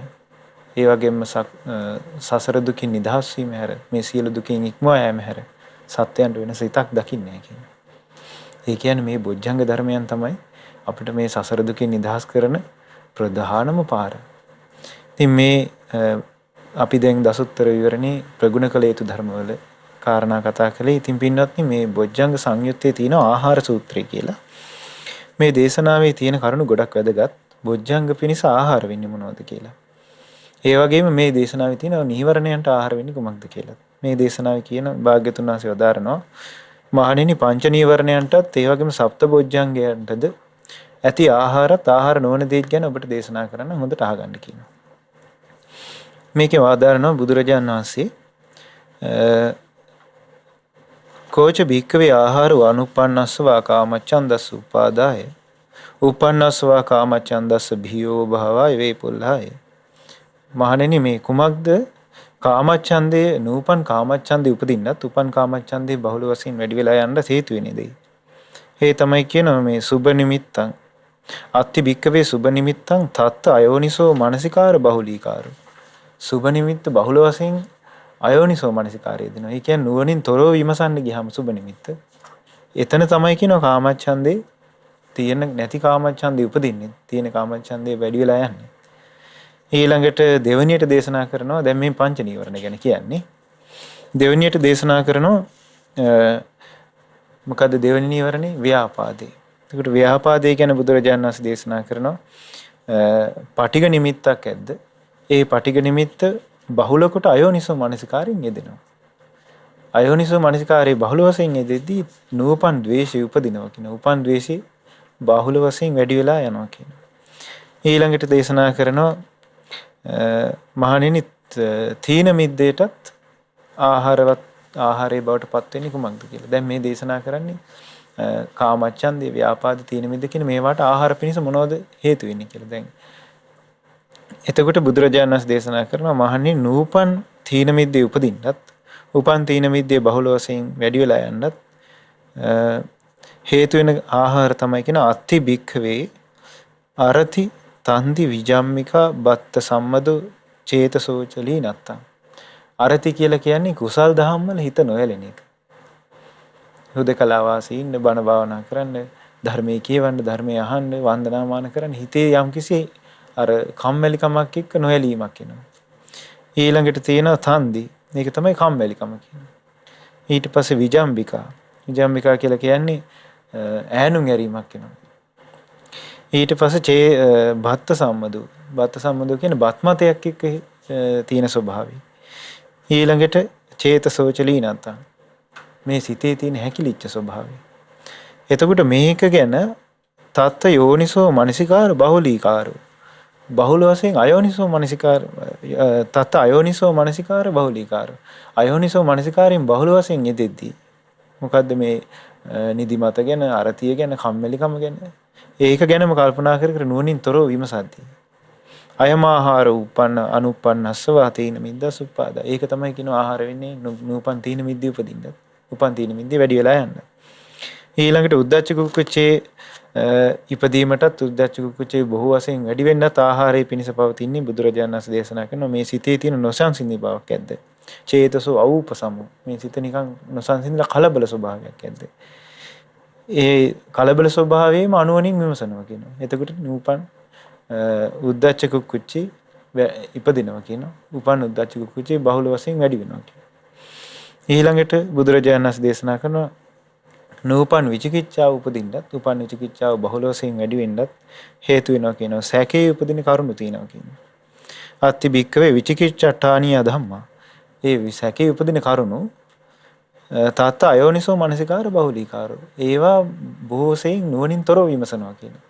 ඒ වගේම සසර දුකින් නිදහස් වීම හැර මේ සියලු දුකින් ඉක්මවා යෑම හැර සත්‍යයන්ට වෙන සිතක් දකින්නේ නැහැ කියන්නේ. ඒ කියන්නේ මේ බොජ්ජංග ධර්මයන් තමයි අපිට මේ සසර දුකින් නිදහස් කරන ප්‍රධානම පාර. ඉතින් මේ අපි දැන් දසුත්තර විවරණේ ප්‍රගුණ කළ යුතු ධර්මවල කාරණා කතා කළේ. ඉතින් පින්වත්නි මේ බොජ්ජංග සංයුත්තේ තියෙන ආහාර සූත්‍රය කියලා. මේ දේශනාවේ තියෙන කරුණු ගොඩක් වැදගත්. බොජ්ජංග පිණිස ආහාර වෙන්නේ මොනවද කියලා. ඒ වගේම මේ දේශනාවේ තියෙන නීවරණයන්ට ආහාර වෙන්නේ කුමක්ද කියලා. මේ දේශනාවේ කියන භාග්‍යතුන් වහන්සේ වදාරනවා මහණෙනි පංච නීවරණයන්ටත් ඒ වගේම සප්ත බොජ්ජංගයන්ටද ඇති ආහාරත් ආහාර නොවන දේ ගැන ඔබට දේශනා කරන්න හොඳට අහගන්න කියනවා. මේකේ වදාරනවා බුදුරජාණන් වහන්සේ කෝච භික්ඛවේ ආහාරෝ අනුප්පන්නස්සවා කාමච්ඡන්දස්ස උපාදාය උපන්නස්සවා කාමච්ඡන්දස්ස භීයෝ භාවය වේපුල්ලාය. මහණෙනි මේ කුමක්ද කාමච්ඡන්දේ නූපන් කාමච්ඡන්දේ උපදින්නත් උපන් කාමච්ඡන්දේ බහුල වශයෙන් වැඩි වෙලා යන්න හේතු වෙන්නේ දෙයි. ඒ තමයි කියනවා මේ සුබ නිමිත්තං අත්ති භික්ඛවේ සුබ නිමිත්තං තත්ත අයෝනිසෝ මනසිකාර බහුලීකාර. සුබ නිමිත්ත බහුල වශයෙන් අයෝනිසෝ මනසිකාරය දෙනවා. ඒ කියන්නේ නුවණින් තොරව විමසන්න ගියාම සුබ නිමිත්ත. එතන තමයි කියනවා කාමච්ඡන්දේ තියෙන නැති කාමච්ඡන්දේ උපදින්නේ. තියෙන කාමච්ඡන්දේ වැඩි වෙලා යන්නේ. ඊළඟට දෙවණියට දේශනා කරනවා දැන් මේ පංච නීවරණ ගැන කියන්නේ. දෙවණියට දේශනා කරනවා මොකද්ද දෙවණි නීවරණේ? ව්‍යාපාදේ. ඒකට ව්‍යාපාදේ ගැන බුදුරජාණන් වහන්සේ දේශනා කරනවා පටිඝ නිමිත්තක් ඇද්ද? ඒ පටිඝ නිමිත්ත බහුල කොට අයෝනිසෝ මනසිකාරයෙන් යෙදෙනවා. අයෝනිසෝ මනසිකාරයේ බහුල වශයෙන් යෙදෙද්දී නූපන් ද්වේෂය උපදිනවා කියන. උපන් ද්වේෂය බහුල වශයෙන් වැඩි වෙලා යනවා කියන. ඊළඟට දේශනා කරනවා මහණෙනි තීන මිද්දේටත් ආහාරයේ බවට පත් වෙන්නේ කුමක්ද කියලා. දැන් මේ දේශනා කරන්නේ කාමච්ඡන්දේ ව්‍යාපාද තීන මිද්ද කියන මේවට ආහාර පිණිස මොනවද හේතු වෙන්නේ කියලා. දැන් එතකොට බුදුරජාණන් වහන්සේ දේශනා කරනවා මහණෙනි නූපන් තීන මිද්දේ උපදින්නත් උපන් තීන මිද්දේ බහුල වශයෙන් වැඩි වෙලා යන්නත් හේතු වෙන ආහාර තමයි කියන අත්ති භික්ඛවේ අරති තන්දි විජම්මිකා බත්ත සම්මදෝ චේතසෝචලී නැත්තම්. අරති කියලා කියන්නේ කුසල් දහම් වල හිත නොයැලෙන එක. හුදකලා වාසී ඉන්න බණ භාවනා කරන්න ධර්මයේ කියවන්න, ධර්මයේ අහන්න, වන්දනාමාන කරන්න හිතේ යම්කිසි අර කම්මැලිකමක් එක්ක නොඇලීමක් එනවා. ඊළඟට තියෙනවා තන්දි. මේක තමයි කම්මැලිකම කියන්නේ. ඊට පස්සේ විජම්බිකා. විජම්බිකා කියලා කියන්නේ ඈනුම් ඇරීමක් වෙනවා. ඊට පස්සේ බත්ත සම්මදෝ. බත්ත සම්මදෝ කියන්නේ බත්මතයක් එක්ක තියෙන ස්වභාවය. ඊළඟට චේතසෝචලීනන්ත. මේ සිතේ තියෙන හැකිලිච්ච ස්වභාවය. එතකොට මේක ගැන තත්ත යෝනිසෝ මනසිකාර බහුලීකාරෝ. බහුල වශයෙන් අයෝනිසෝ මනසිකාර තත්ත අයෝනිසෝ මනසිකාර බහුලීකාර. අයෝනිසෝ මනසිකාරයෙන් බහුල වශයෙන් යෙදෙද්දී මොකද්ද මේ නිදිමත ගැන, අරතිය ගැන, කම්මැලිකම ගැන ඒක ගැනම කල්පනා කර කර නුවණින් තොරව විමසද්දී අයමාහාර උපන්න අනුපන්නස්සවා තීන මිද්දස් උපාදා. ඒක තමයි කියන ආහාර වෙන්නේ නූපන් තීන මිද්දේ උපදින්න. උපන් තීන මිද්දේ වැඩි වෙලා යන්න. ඊළඟට උද්දච්ච කුක්කුච්චේ ඉපදීමටත් උද්දච්ච කුක්කුච්චේ බොහෝ වශයෙන් වැඩි වෙන්නත් ආහාරයේ පිණිස පවතින්නේ බුදුරජාණන් වහන්සේ දේශනා කරන මේ සිතේ තියෙන නොසන්සිඳී බවක් ඇද්ද. චේතසෝ අවූපසමෝ. මේ සිත නිකන් නොසන්සිඳලා කලබල ස්වභාවයක් ඇද්ද. ඒ කලබල ස්වභාවයේම අනුවණින් විමසනවා කියනවා. එතකොට නූපන් උද්දච්ච කුක්කුච්චි ඉපදිනවා කියනවා. උපන් උද්දච්ච කුක්කුච්චි බහුල වශයෙන් වැඩි වෙනවා කියනවා. ඊළඟට බුදුරජාණන් වහන්සේ දේශනා කරනවා නූපන් විචිකිච්ඡාව උපදින්නත්, උපන් විචිකිච්ඡාව බහුල වශයෙන් වැඩි වෙන්නත් හේතු වෙනවා කියනවා. සැකේ උපදින කරුණු තියෙනවා කියනවා. අත්ති බික්කවේ විචිකිච්ඡාඨානිය ධම්මා. ඒ සැකේ උපදින කරුණු තාත්ත අයෝනිසෝ මනසිකාර බහුලීකාරෝ. ඒවා බොහෝ සෙයින් නුවණින් තොරව විමසනවා කියනවා.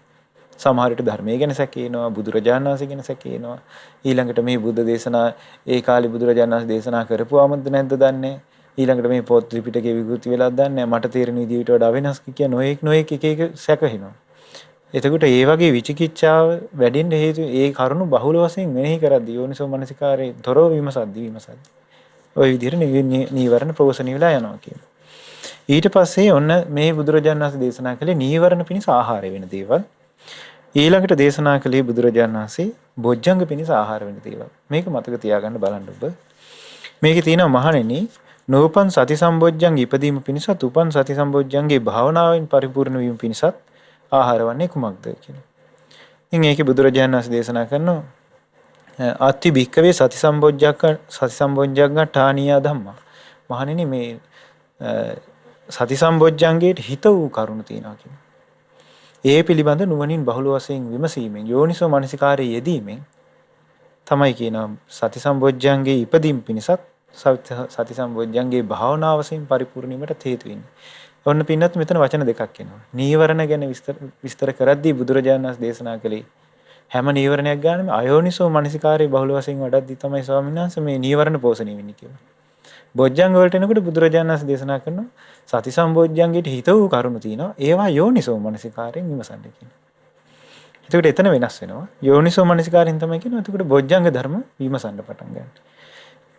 සමහර විට ධර්මයේ ගැන සැකේනවා, බුදුරජාණන් වහන්සේ ගැන සැකේනවා. ඊළඟට මේ බුද්ධ දේශනා ඒ කාලේ බුදුරජාණන් වහන්සේ දේශනා කරපුවාමද නැද්ද දන්නේ. ඊළඟට මේ පොත් ත්‍රිපිටකේ විකෘති වෙලාද දන්නේ. මට තේරෙන විදිහට වඩා වෙනස් කිය නොඑක් එක සැකහිනවා. එතකොට ඒ වගේ විචිකිච්ඡාව වැඩෙන්න හේතු ඒ කරුණු බහුල වශයෙන් මෙනෙහි කරද්දී යෝනිසෝ මනසිකාරේ තොරව විමසද්දී ওই විදිහට නීවරණ ප්‍රෝෂණී වෙලා යනවා කියනවා. ඊට පස්සේ ඔන්න මේ බුදුරජාණන් වහන්සේ දේශනා කළේ නීවරණ පිණිස ආහාර වෙන දේවල්. ඊළඟට දේශනා කළේ බුදුරජාණන් වහන්සේ බොජ්ජංග පිණිස ආහාර වෙන දේවල්. මේක මතක තියාගන්න බලන්න ඔබ. මේකේ තියෙනවා මහණෙනි නෝපන් සති සම්බොජ්ජංග ඉපදීම පිණිසත් උපන් සති සම්බොජ්ජංගේ භාවනාවෙන් පරිපූර්ණ වීම පිණිසත් ආහාර වන්නේ කුමක්ද කියලා. ඉතින් ඒකේ බුදුරජාණන් වහන්සේ දේශනා කරනවා අත්ති භික්කවේ සති සම්බොජ්ජංග ඨානියා ධම්මා. මහණෙනි මේ සති සම්බොජ්ජංගේට හිත වූ කරුණු තියෙනවා කියනවා. ඒ පිළිබඳ නුවණින් බහුල වශයෙන් විමසීමෙන් යෝනිසෝ මනසිකාරයේ යෙදීමෙන් තමයි කියනවා සති සම්බොජ්ජංගේ ඉපදීම පිණිසත් සති සම්බොජ්ජංගේ භාවනාව වශයෙන් පරිපූර්ණ වීමට හේතු වෙන්නේ. ඔන්න පින්නත් මෙතන වචන දෙකක් එනවා. නීවරණ ගැන විස්තර කරද්දී බුදුරජාණන් වහන්සේ දේශනා කළේ හැම නීවරණයක් ගානම අයෝනිසෝ මනසිකාරයේ බහුල වශයෙන් වඩද්දී තමයි ස්වාමීන් වහන්සේ මේ නීවරණ පෝෂණය වෙන්නේ කියලා. බොජ්ජංග වලට එනකොට බුදුරජාණන් වහන්සේ දේශනා කරනවා සති සම්බොජ්ජංගයට හිත වූ කරුණු තියෙනවා. ඒවා යෝනිසෝ මනසිකාරයෙන් විමසන්න කියනවා. එතකොට එතන වෙනස් වෙනවා. යෝනිසෝ මනසිකාරයෙන් තමයි කියනවා. එතකොට බොජ්ජංග ධර්ම විමසන්න පටන් ගන්න.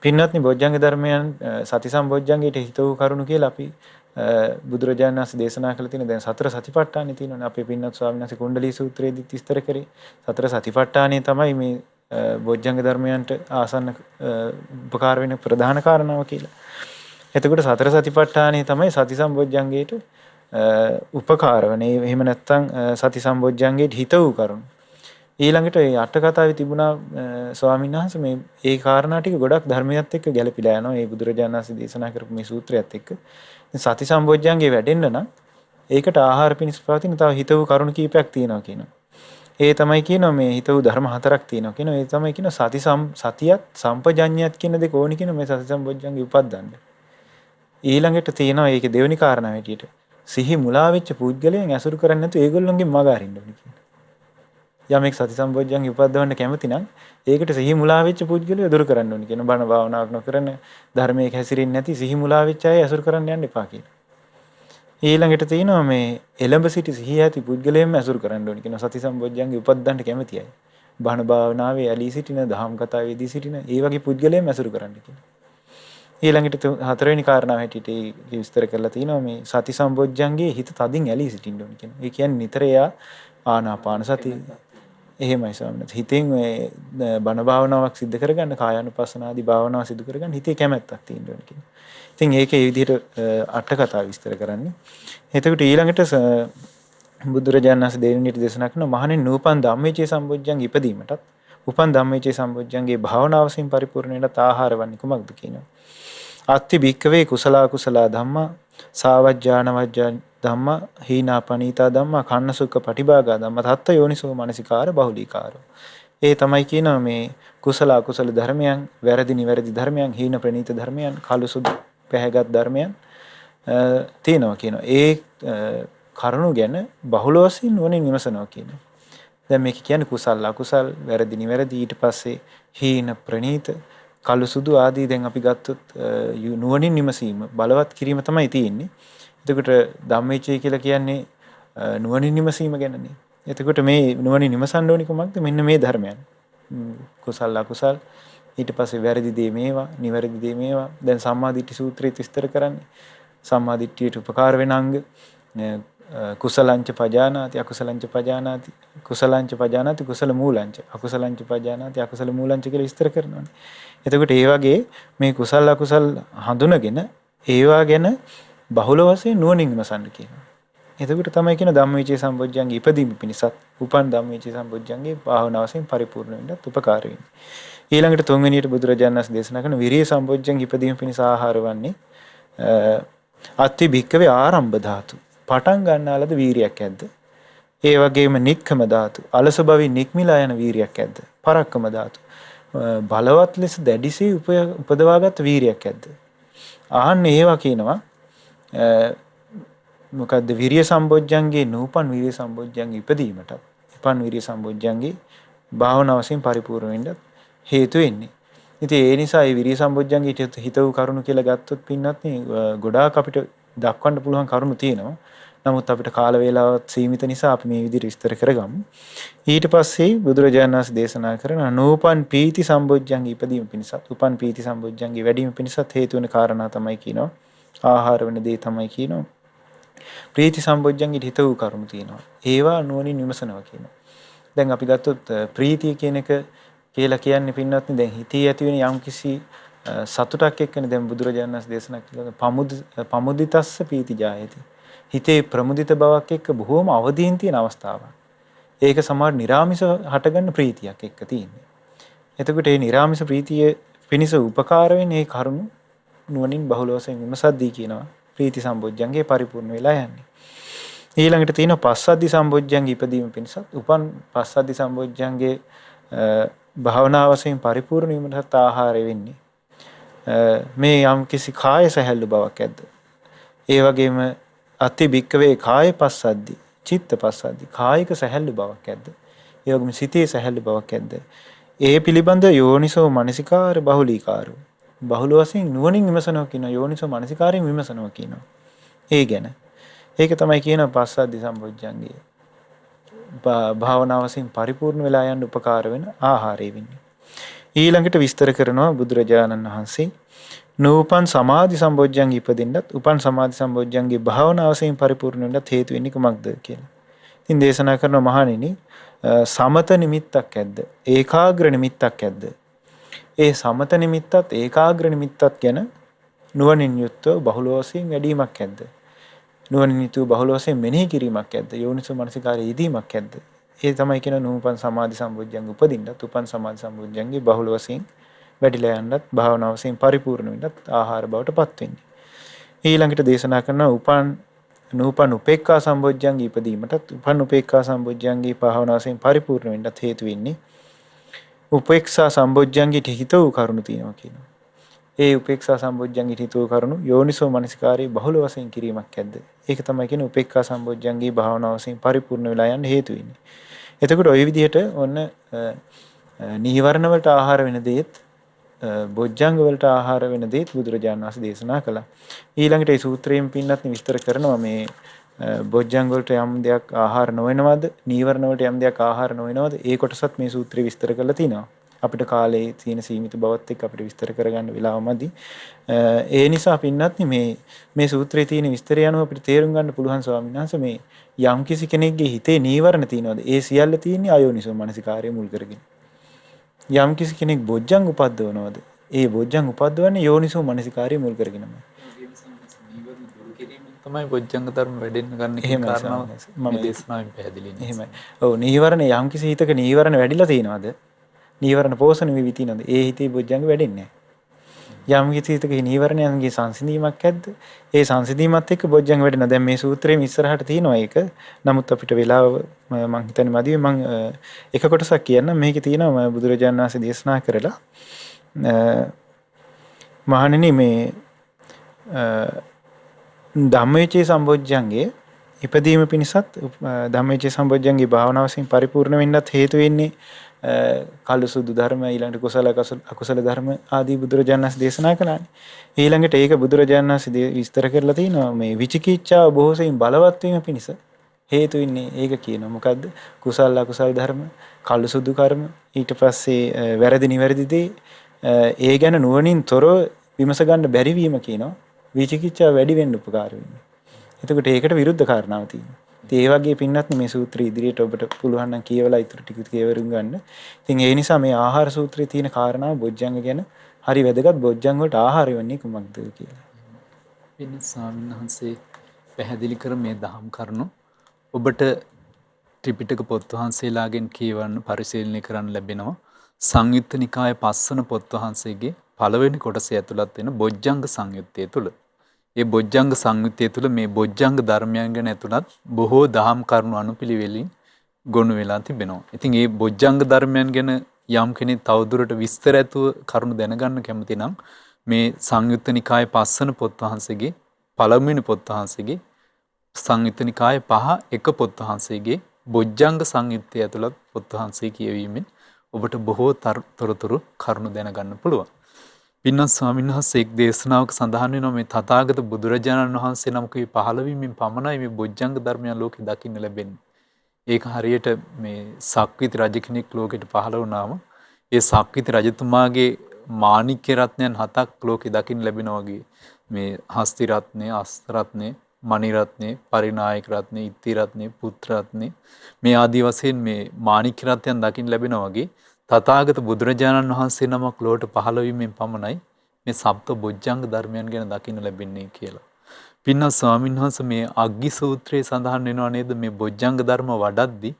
පින්වත්නි බොජ්ජංග ධර්මයන් සති සම්බොජ්ජංගයට හිත වූ කරුණු කියලා අපි බුදුරජාණන් වහන්සේ දේශනා කළ තියෙන දැන් සතර සතිපට්ඨානෙ තියෙනවානේ. අපේ පින්වත් ස්වාමීන් වහන්සේ කුණ්ඩලී සූත්‍රයේදී විස්තර කරේ සතර සතිපට්ඨානෙ තමයි මේ බොජ්ජංග ධර්මයන්ට ආසන්න උපකාර වෙන ප්‍රධාන කාරණාව කියලා. එතකොට සතර සතිපට්ඨානෙ තමයි සති සම්බොජ්ජංගයට උපකාර වෙන්නේ. එහෙම නැත්නම් සති සම්බොජ්ජංගයට හිත වූ කරුණු. ඊළඟට මේ අට කතාවේ තිබුණා ස්වාමීන් වහන්සේ මේ ඒ කාරණා ටික ගොඩක් ධර්මයත් එක්ක ගැලපිලා යනවා. මේ බුදුරජාණන් වහන්සේ දේශනා කරපු මේ සූත්‍රයත් එක්ක. සති සම්බොජ්ජංගේ වැඩෙන්න නම් ඒකට ආහාර පිණිස පවතින තව හිත වූ කරුණු කීපයක් තියෙනවා කියනවා. ඒ තමයි කියනවා මේ හිත වූ ධර්ම හතරක් තියෙනවා කියනවා. ඒ තමයි කියනවා සතියත් සම්පජඤ්ඤයත් කියන දෙක ඕනි කියන මේ සති සම්බොජ්ජංගේ උපද්දන්න. ඊළඟට තියෙනවා ඒකේ දෙවෙනි කාරණාව හැටියට සිහි මුලා වෙච්ච පුද්ගලයන් ඇසුරු කරන්නේ නැතුව ඒගොල්ලන්ගෙන් මග අරින්න ඕනි කියනවා. යමෙක් සති සම්බොජ්ජංගේ උපද්දවන්න කැමති නම් ඒකට සිහි මුලා වෙච්ච පුද්ගලයෝ දුරු කරන්න ඕනි කියන බණ භාවනාවක් නොකරන ධර්මයක හැසිරෙන්නේ නැති සිහි මුලා වෙච්ච අය ඇසුරු කරන්න යන්න එපා කියන. ඊළඟට තියෙනවා මේ එළඹ සිටි සිහිය ඇති පුද්ගලයන්ම ඇසුරු කරන්න ඕනි කියන සති සම්බොජ්ජංගේ උපද්දන්න කැමති අය. බණ භාවනාවේ ඇලී සිටින දහම් කතාවේදී සිටින ඒ වගේ පුද්ගලයන්ම ඇසුරු කරන්න කියන. ඊළඟට හතරවෙනි කාරණාව හැටියට විස්තර කරලා තියෙනවා මේ සති සම්බොජ්ජංගේ හිත තදින් ඇලී සිටින්න ඕනි කියන. ඒ කියන්නේ නිතර එයා ආනාපාන සතිය එහෙමයි ස්වාමීන් වහන්සේ. හිතෙන් බණ භාවනාවක් සිදු කරගන්න කායානුපස්සනාදී භාවනාව සිදු කරගන්න හිතේ කැමැත්තක් තියෙන්න ඕන කියනවා. ඉතින් ඒකේ මේ විදිහට අට කතා විස්තර කරන්නේ. එතකොට ඊළඟට බුදුරජාණන් වහන්සේ දෙවෙනිට දේශනා කරන මහණෙනි නූපන් ධම්මවිචේ සම්බොජ්ජංග ඉපදීමටත් උපන් ධම්මවිචේ සම්බොජ්ජංගේ භාවනාවසින් පරිපූර්ණ වෙනට ආහාර වන්නේ කුමක්ද කියනවා. අත්ති භික්කවේ කුසල කුසල ධම්මා සාවජ්ජාන වජ්ජා ධම්මා හීනා පනීතා ධම්මා කන්න සුඛ පටිභාගා ධම්මා තත්ත යෝනිසෝ මනසිකාර බහුලීකාරෝ. ඒ තමයි කියනවා මේ කුසල අකුසල ධර්මයන් වැරදි නිවැරදි ධර්මයන් හීන ප්‍රනීත ධර්මයන් කළු සුදු පැහැගත් ධර්මයන් තියෙනවා කියනවා. ඒ කරුණු ගැන බහුල වශයෙන් නුවණින් විමසනවා කියනවා. දැන් මේක කියන්නේ කුසල අකුසල් වැරදි නිවැරදි ඊට පස්සේ හීන ප්‍රනීත කළු සුදු ආදී දැන් අපි ගත්තොත් නුවණින් විමසීම බලවත් කිරීම තමයි තියෙන්නේ. එතකොට ධම්මවිචය කියලා කියන්නේ නුවණින් විමසීම ගැනනේ. එතකොට මේ නුවණින් විමසන්න ඕනි කොහොමද? මෙන්න මේ ධර්මයන්. කුසල අකුසල් ඊට පස්සේ වැරදි දේ මේවා, නිවැරදි දේ මේවා. දැන් සම්මාදිට්ඨි සූත්‍රයේ විස්තර කරන්නේ. සම්මාදිට්ඨියට උපකාර වෙන අංග කුසලංච පජානාති අකුසලංච පජානාති කුසලංච පජානාති කුසල මූලංච අකුසලංච පජානාති අකුසල මූලංච කියලා විස්තර කරනවානේ. එතකොට ඒ වගේ මේ කුසල අකුසල් හඳුනගෙන ඒවා ගැන බහුල වශයෙන් නුවණින් විමසන්න කියනවා. එතකොට තමයි කියන ධම්මවිචේ සම්බොජ්ජංගේ ඉපදීම පිණිසත් උපන් ධම්මවිචේ සම්බොජ්ජංගේ භාවනාව වශයෙන් පරිපූර්ණ වෙන්නත් උපකාර වෙන්නේ. ඊළඟට තුන්වෙනියට බුදුරජාණන් වහන්සේ දේශනා කරන විරිය සම්බොජ්ජංගේ ඉපදීම පිණිස ආහාර වන්නේ අත්ති භික්කවේ ආරම්භ ධාතු. පටන් ගන්නාලද වීරියක් ඇද්ද? ඒ වගේම නික්කම ධාතු. අලස බවින් නික්මිලා යන වීරියක් ඇද්ද? පරක්කම ධාතු. බලවත් ලෙස දැඩිසේ උපදවාගත් වීරියක් ඇද්ද? ආන්න ඒවා කියනවා මොකද්ද විරිය සම්බොජ්ජංගේ නූපන් විරිය සම්බොජ්ජංගේ ඉපදීමට උපන් විරිය සම්බොජ්ජංගේ භාවනාව වශයෙන් පරිපූර්ණ වෙන්න හේතු වෙන්නේ. ඉතින් ඒ නිසා මේ විරිය සම්බොජ්ජංගේ හිතව කරුණු කියලා ගත්තොත් පින්නත් ගොඩාක් අපිට දක්වන්න පුළුවන් කරුණු තියෙනවා. නමුත් අපිට කාල වේලාවත් සීමිත නිසා අපි මේ විදිහට විස්තර කරගමු. ඊට පස්සේ බුදුරජාණන් වහන්සේ දේශනා කරන නූපන් පීති සම්බොජ්ජංගේ ඉපදීම පිණිසත් උපන් පීති සම්බොජ්ජංගේ වැඩිම පිණිසත් හේතු වෙන කාරණා තමයි කියනවා. ආහාර වෙන දේ තමයි කියනවා. ප්‍රීති සම්බොජ්ජංගේ හිත වූ කරුණු තියෙනවා. ඒවා නුවණින් විමසනවා කියනවා. දැන් අපි ගත්තොත් ප්‍රීතිය කියන එක කියලා කියන්නේ පින්වත්නි දැන් හිතේ ඇති වෙන යම්කිසි සතුටක් එක්කනේ දැන් බුදුරජාණන් වහන්සේ දේශනා කළා පමුදිතස්ස පීති ජායති. හිතේ ප්‍රමුදිත බවක් එක්ක බොහෝම අවදීන් තියෙන අවස්ථාවක්. ඒක සමහර නිරාමිස හටගන්න ප්‍රීතියක් එක්ක තියෙන්නේ. එතකොට මේ නිරාමිස ප්‍රීතිය පිනිස උපකාර වෙන්නේ මේ කරුණු නුවණින් බහුල වශයෙන් විමසද්දී කියනවා. ප්‍රීති සම්බොජ්ජංගේ පරිපූර්ණ වෙලා යන්නේ. ඊළඟට තියෙනවා පස්සද්ධි සම්බොජ්ජංගේ ඉපදීම පිණිසත් උපන් පස්සද්ධි සම්බොජ්ජංගේ භාවනා වශයෙන් පරිපූර්ණ වීමට ආහාර වෙන්නේ. මේ යම් කිසි කාය සැහැල්ලු බවක් ඇද්ද? ඒ වගේම අති භික්කවේ කාය පස්සද්ධි, චිත්ත පස්සද්ධි කායික සැහැල්ලු බවක් ඇද්ද? ඒ වගේම සිතේ සැහැල්ලු බවක් ඇද්ද? ඒ පිළිබඳ යෝනිසෝ මනසිකාර බහුලීකාරෝ බහුල වශයෙන් නුවණින් විමසනවා කියනවා. යෝනිසෝ මනසිකාරයෙන් විමසනවා කියනවා. ඒ ගැන. ඒක තමයි කියන පස්සද්ධි සම්බොජ්ජංගේ භාවනාව වශයෙන් පරිපූර්ණ වෙලා යන්න උපකාර වෙන ආහාරය වෙන්නේ. ඊළඟට විස්තර කරනවා බුදුරජාණන් වහන්සේ නූපන් සමාධි සම්බොජ්ජංගේ ඉපදින්නත් උපන් සමාධි සම්බොජ්ජංගේ භාවනාව වශයෙන් පරිපූර්ණ වෙන්නත් හේතු වෙන්නේ කුමක්ද කියලා. ඉතින් දේශනා කරන මහණෙනි සමත නිමිත්තක් ඇද්ද? ඒකාග්‍ර නිමිත්තක් ඇද්ද? ඒ සමත නිමිත්තත් ඒකාග්‍ර නිමිත්තත් ගැන නුවණින් යුක්තව බහුල වශයෙන් වැඩිමක් ඇද්ද? නුවණින් යුතුව බහුල වශයෙන් මෙනෙහි කිරීමක් ඇද්ද? යෝනිසෝ මනසිකාරයේ යෙදීමක් ඇද්ද? ඒ තමයි කියන නූපන් සමාධි සම්බොජ්ජංග උපදින්නත් උපන් සමාධි සම්බොජ්ජංගේ බහුල වශයෙන් වැඩිලා යන්නත් භාවනාව වශයෙන් පරිපූර්ණ වෙන්නත් ආහාර බවට පත් වෙන්නේ. ඊළඟට දේශනා කරන නූපන් උපේක්ඛා සම්බොජ්ජංගේ ඉපදීමටත් උපන් උපේක්ඛා සම්බොජ්ජංගේ භාවනාව වශයෙන් පරිපූර්ණ වෙන්නත් හේතු වෙන්නේ. උපේක්ෂා සම්බොජ්ජංගේ හිත වූ කරුණු තියෙනවා කියනවා. ඒ උපේක්ෂා සම්බොජ්ජංගේ හිත වූ කරුණු යෝනිසෝ මනසිකාරයේ බහුල වශයෙන් කිරීමක් ඇද්ද? ඒක තමයි කියන උපේක්ෂා සම්බොජ්ජංගේ භාවනාව වශයෙන් පරිපූර්ණ වෙලා යන්න හේතු වෙන්නේ. එතකොට ওই විදිහට ඔන්න නීවරණ වලට ආහාර වෙන දේත් බොජ්ජංග වලට ආහාර වෙන දේත් බුදුරජාණන් වහන්සේ දේශනා කළා. ඊළඟට මේ සූත්‍රයෙන් පින්නත් විස්තර කරනවා මේ බොජ්ජංග වලට යම් දෙයක් ආහාර නොවෙනවද? නීවරණ වලට යම් දෙයක් ආහාර නොවෙනවද? ඒ කොටසත් මේ සූත්‍රයේ විස්තර කරලා තිනවා. අපිට කාලේ තියෙන සීමිත බවත් එක්ක අපිට විස්තර කරගන්න වෙලාව මදි. ඒ නිසා පින්නත් මේ සූත්‍රයේ තියෙන විස්තරය අනුව අපිට තේරුම් ගන්න පුළුවන් ස්වාමීන් වහන්සේ මේ යම් කිසි කෙනෙක්ගේ හිතේ නීවරණ තියෙනවද? ඒ සියල්ල තියෙන්නේ අයෝනිසෝ මනසිකාරය මුල් කරගෙන. යම් කිසි කෙනෙක් බොජ්ජංග උපද්දවනවද? ඒ බොජ්ජංග උපද්දවන්නේ යෝනිසෝ මනසිකාරය මුල් කරගෙනමයි. තමයි බොජ්ජංග ධර්ම වැඩෙන්න ගන්න කියන එහෙමයි කාරණාව ස්වාමීනි. මේ දේශනාවෙන් පැහැදිලි වෙනවා. එහෙමයි. ඔව් නීවරණ යම් කිසි හිතක නීවරණ වැඩිලා තියෙනවද? නීවරණ පෝෂණය වෙවි තියෙනවද? ඒ හිතේ බොජ්ජංග වැඩෙන්නේ නැහැ. යම් කිසි හිතක නීවරණයන්ගේ සංසිඳීමක් ඇද්ද? ඒ සංසිඳීමත් එක්ක බොජ්ජංග වැඩෙනවා. දැන් මේ සූත්‍රයේ ඉස්සරහට තියෙනවා ඒක. නමුත් අපිට වෙලාව මම හිතන්නේ මදිවේ මම එක කොටසක් කියන්නම්. මේකේ තියෙනවා බුදුරජාණන් වහන්සේ දේශනා කරලා මහණෙනි මේ ධම්මවිචේ සම්බොජ්ජංගේ ඉපදීම පිණිසත් ධම්මවිචේ සම්බොජ්ජංගේ භාවනාව වශයෙන් පරිපූර්ණ වෙන්නත් හේතු වෙන්නේ කළු සුදු ධර්ම ඊළඟට කුසල අකුසල ධර්ම ආදී බුදුරජාණන් වහන්සේ දේශනා කළානේ. ඊළඟට ඒක බුදුරජාණන් වහන්සේ විස්තර කරලා තිනවා මේ විචිකිච්ඡාව බොහෝ සෙයින් බලවත් වීම පිණිස හේතු වෙන්නේ ඒක කියනවා. මොකද්ද? කුසල අකුසල ධර්ම, කළු සුදු කර්ම, ඊට පස්සේ වැරදි නිවැරදි දේ ඒ ගැන නුවණින් තොරව විමස ගන්න බැරි වීම කියනවා. විචිකිච්ඡාව වැඩි වෙන්න උපකාර වෙන්නේ. එතකොට ඒකට විරුද්ධ කාරණාවක් තියෙනවා. ඉතින් ඒ වගේ පින්නත් මේ සූත්‍රය ඉදිරියට ඔබට පුළුවන් නම් කියවලා ඊටු ටික කියවරුම් ගන්න. ඉතින් ඒ නිසා මේ ආහාර සූත්‍රයේ තියෙන කාරණාව බොජ්ජංග ගැන හරි වැදගත්. බොජ්ජංග වලට ආහාර වෙන්නේ කුමක්ද කියලා. වෙන ස්වාමීන් වහන්සේ පැහැදිලි කර මේ දහම් කරුණු ඔබට ත්‍රිපිටක පොත් වහන්සේලාගෙන් කියවන්න පරිශීලනය කරන්න ලැබෙනවා. සංයුත්ත නිකායේ පස්වන පොත් වහන්සේගේ පළවෙනි කොටසේ ඇතුළත් වෙන බොජ්ජංග සංයුත්තය තුළ. ඒ බොජ්ජංග සංයුත්තය තුළ මේ බොජ්ජංග ධර්මයන් ගැන ඇතුළත් බොහෝ දහම් කරුණු අනුපිළිවෙලින් ගොනු වෙලා තිබෙනවා. ඉතින් මේ බොජ්ජංග ධර්මයන් ගැන යම් කෙනෙක් තවදුරට විස්තර ඇතුව කරුණු දැනගන්න කැමති නම් මේ සංයුත්ත නිකායේ පස්වන පොත් වහන්සේගේ පළවෙනි පොත් වහන්සේගේ සංයුත්ත නිකායේ පහ එක පොත් වහන්සේගේ බොජ්ජංග සංයුත්තය ඇතුළත් පොත් වහන්සේ කියවීමෙන් ඔබට බොහෝ තොරතුරු කරුණු දැනගන්න පුළුවන්. පින්වත් ස්වාමීන් වහන්සේ එක් දේශනාවක සඳහන් වෙනවා මේ තථාගත බුදුරජාණන් වහන්සේ නමකගේ පහළවීමෙන් පමණයි මේ බොජ්ජංග ධර්මයන් ලෝකෙ දකින්න ලැබෙන්නේ. ඒක හරියට මේ සක්විති රජ කෙනෙක් ලෝකෙට පහළ වුණාම ඒ සක්විති රජතුමාගේ මාණික්‍ය රත්නයන් 7ක් ලෝකෙ දකින්න ලැබෙනවා වගේ මේ හස්ති රත්නේ, අස්ත රත්නේ, මණි රත්නේ, පරිනායක රත්නේ, ඉත්ති රත්නේ, පුත්‍ර රත්නේ මේ ආදී වශයෙන් මේ මාණික්‍ය රත්නයන් දකින්න ලැබෙනවා වගේ තථාගත බුදුරජාණන් වහන්සේ නමක් ලෝට පහළ වීමෙන් පමණයි මේ සප්ත බොජ්ජංග ධර්මයන් ගැන දකින්න ලැබෙන්නේ කියලා. පින්වත් ස්වාමීන් වහන්සේ මේ අග්ගි සූත්‍රයේ සඳහන් වෙනවා නේද මේ බොජ්ජංග ධර්ම වඩද්දී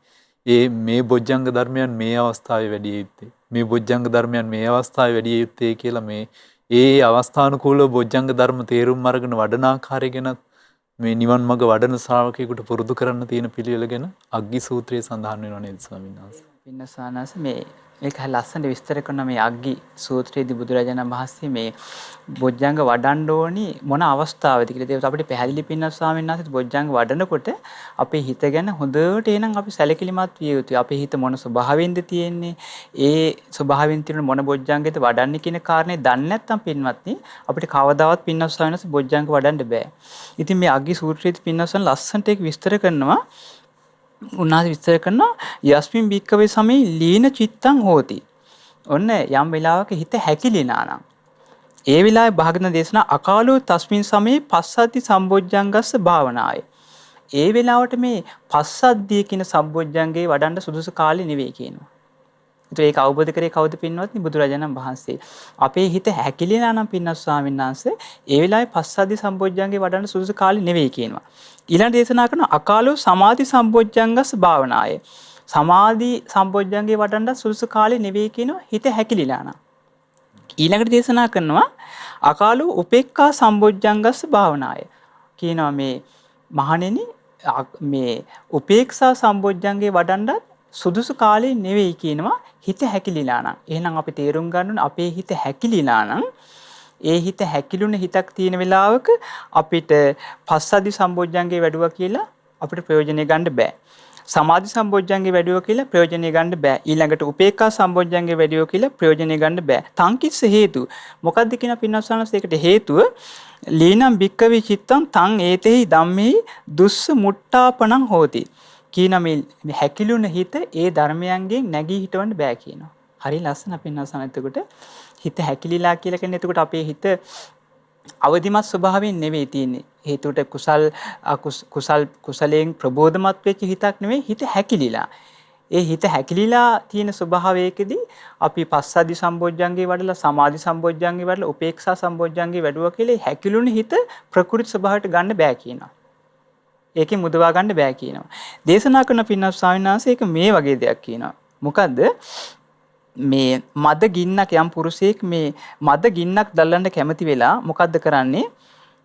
මේ බොජ්ජංග ධර්මයන් මේ අවස්ථාවේ වැඩි යුත්තේ. මේ බොජ්ජංග ධර්මයන් මේ අවස්ථාවේ වැඩි යුත්තේ කියලා මේ අවස්ථානුකූලව බොජ්ජංග ධර්ම තේරුම් අරගෙන වඩන ආකාරය ගැන මේ නිවන් මඟ වඩන ශ්‍රාවකයෙකුට පුරුදු කරන්න තියෙන පිළිවෙල ගැන අග්ගි සූත්‍රයේ සඳහන් වෙනවා නේද ස්වාමීන් වහන්සේ. පින්නසානස මේක ලස්සනට විස්තර කරන මේ අග්ගි සූත්‍රයේදී බුදුරජාණන් වහන්සේ මේ බොජ්ජංග වඩන්න ඕනි මොන අවස්ථාවේද කියලා ඒක අපිට පැහැදිලි පින්නස් ස්වාමීන් වහන්සේ බොජ්ජංග වඩනකොට අපේ හිත ගැන හොඳට එනං අපි සැලකිලිමත් විය යුතුයි. අපේ හිත මොන ස්වභාවයෙන්ද තියෙන්නේ? ඒ ස්වභාවයෙන් තියෙන මොන බොජ්ජංගෙද වඩන්නේ කියන කාරණේ දන්නේ නැත්නම් පින්වත්නි අපිට කවදාවත් පින්නස් ස්වාමීන් වහන්සේ බොජ්ජංග වඩන්න බෑ. ඉතින් මේ අග්ගි සූත්‍රයේදී පින්නස් ස්වාමීන් ලස්සනට ඒක විස්තර කරනවා. උන්වහන්සේ විස්තර කරනවා යස්මින් භික්කවේ සමේ ලීන චිත්තං හෝති. ඔන්න යම් වෙලාවක හිත හැකිලිනා නම් ඒ වෙලාවේ භාග්‍යවතුන් දේශනා අකාලෝ තස්මින් සමේ පස්සද්ධි සම්බොජ්ජංගස්ස භාවනාය. ඒ වෙලාවට මේ පස්සද්ධිය කියන සම්බොජ්ජංගේ වඩන්න සුදුසු කාලේ නෙවෙයි කියනවා. ඒක අවබෝධ කරේ කවුද පින්වත්නි? බුදුරජාණන් වහන්සේ. අපේ හිත හැකිලිනා නම් පින්වත් ස්වාමීන් වහන්සේ ඒ වෙලාවේ පස්සද්ධි සම්බොජ්ජංගේ වඩන්න සුදුසු කාලේ නෙවෙයි කියනවා. ඊළඟ දේශනා කරන අකාලෝ සමාධි සම්බොජ්ජංගස් භාවනාය. සමාධි සම්බොජ්ජංගේ වඩන්න සුදුසු කාලේ නෙවෙයි කියනවා හිත හැකිලිලා නම්. ඊළඟට දේශනා කරනවා අකාලෝ උපේක්ඛා සම්බොජ්ජංගස් භාවනාය. කියනවා මේ මහණෙනි මේ උපේක්ෂා සම්බොජ්ජංගේ වඩන්න සුදුසු කාලේ නෙවෙයි කියනවා හිත හැකිලිලා නම්. එහෙනම් අපි තේරුම් ගන්න ඕනේ අපේ හිත හැකිලිලා නම් ඒ හිත හැකිලුණ හිතක් තියෙන වෙලාවක අපිට පස්සද්ධි සම්බොජ්ජංගේ වැඩුවා කියලා අපිට ප්‍රයෝජනෙ ගන්න බෑ. සමාධි සම්බොජ්ජංගේ වැඩුවා කියලා ප්‍රයෝජනෙ ගන්න බෑ. ඊළඟට උපේක්ඛා සම්බොජ්ජංගේ වැඩුවා කියලා ප්‍රයෝජනෙ ගන්න බෑ. තංකිස්ස හේතු. මොකද්ද කියන පින්නස්සනස් ඒකට හේතුව ලීනම් භික්කවේ චිත්තං තං ඒතෙහි ධම්මෙහි දුස්ස මුට්ටාපණං හෝති. කියන මේ හැකිලුණ හිත ඒ ධර්මයන්ගෙන් නැගී හිටවන්න බෑ කියනවා. හරි ලස්සන පින්නස්සන එතකොට හිත හැකිලිලා කියලා කියන්නේ එතකොට අපේ හිත අවදිමත් ස්වභාවයෙන් නෙවෙයි තියෙන්නේ. හේතුවට කුසලයෙන් ප්‍රබෝධමත් වෙච්ච හිතක් නෙවෙයි හිත හැකිලිලා. ඒ හිත හැකිලිලා තියෙන ස්වභාවයකදී අපි පස්සද්ධි සම්බොජ්ජංගේ වඩලා සමාධි සම්බොජ්ජංගේ වඩලා උපේක්ෂා සම්බොජ්ජංගේ වැඩුවා කියලා හැකිලුණ හිත ප්‍රකෘති ස්වභාවයට ගන්න බෑ කියනවා. ඒකෙන් මුදවා ගන්න බෑ කියනවා. දේශනා කරන පින්වත් ස්වාමීන් වහන්සේ ඒක මේ වගේ දෙයක් කියනවා. මොකද්ද? මේ මද ගින්නක් යම් පුරුෂයෙක් මේ මද ගින්නක් දැල්ලන්න කැමති වෙලා මොකද්ද කරන්නේ?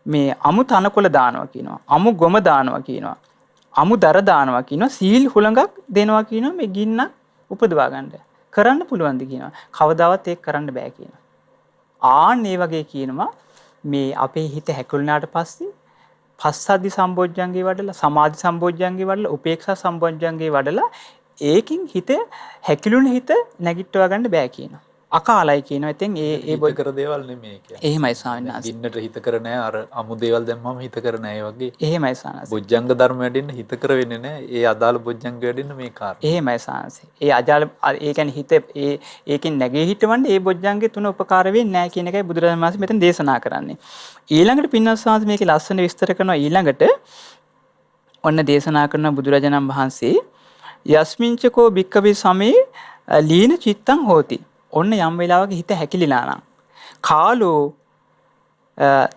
මේ අමු තනකොළ දානවා කියනවා. අමු ගොම දානවා කියනවා. අමු දර දානවා කියනවා. සීල් හුළඟක් දෙනවා කියනවා මේ ගින්නක් උපදවා ගන්න. කරන්න පුළුවන්ද කියනවා. කවදාවත් ඒක කරන්න බෑ කියනවා. ආන් මේ වගේ කියනවා මේ අපේ හිත හැකුළුනාට පස්සේ පස්සද්ධි සම්බොජ්ජංගේ වඩලා සමාධි සම්බොජ්ජංගේ වඩලා උපේක්ෂා සම්බොජ්ජංගේ වඩලා ඒකින් හිත හැකිලුණ හිත නැගිටවා ගන්න බෑ කියනවා. අකාලයි කියනවා. ඉතින් ඒ හිත කර දේවල් නෙමෙයි කියන්නේ. එහෙමයි ස්වාමීන් වහන්සේ. ගින්නට හිත කර නැහැ අර අමු දේවල් දැම්මම හිත කර නැහැ වගේ. එහෙමයි ස්වාමීන් වහන්සේ. බොජ්ජංග ධර්ම වැඩෙන්න හිත කර වෙන්නේ නැහැ. ඒ අදාළ බොජ්ජංග වැඩෙන්න මේ කාරණා. එහෙමයි ස්වාමීන් වහන්සේ. ඒ අජාල ඒ කියන්නේ හිත ඒකෙන් නැගී හිටවන්නේ ඒ බොජ්ජංගේ තුන උපකාර වෙන්නේ නැහැ කියන එකයි බුදුරජාණන් වහන්සේ මෙතන දේශනා කරන්නේ. ඊළඟට පින්වත් ස්වාමීන් වහන්සේ මේකේ ලස්සන විස්තර කරනවා. ඊළඟට ඔන්න දේශනා කරන බුදුරජාණන් වහන්සේ යස්මින්චකෝ භික්ඛවේ සමේ ලීන චිත්තං හෝති. ඔන්න යම් වෙලාවක හිත හැකිලිලා නම් කාලෝ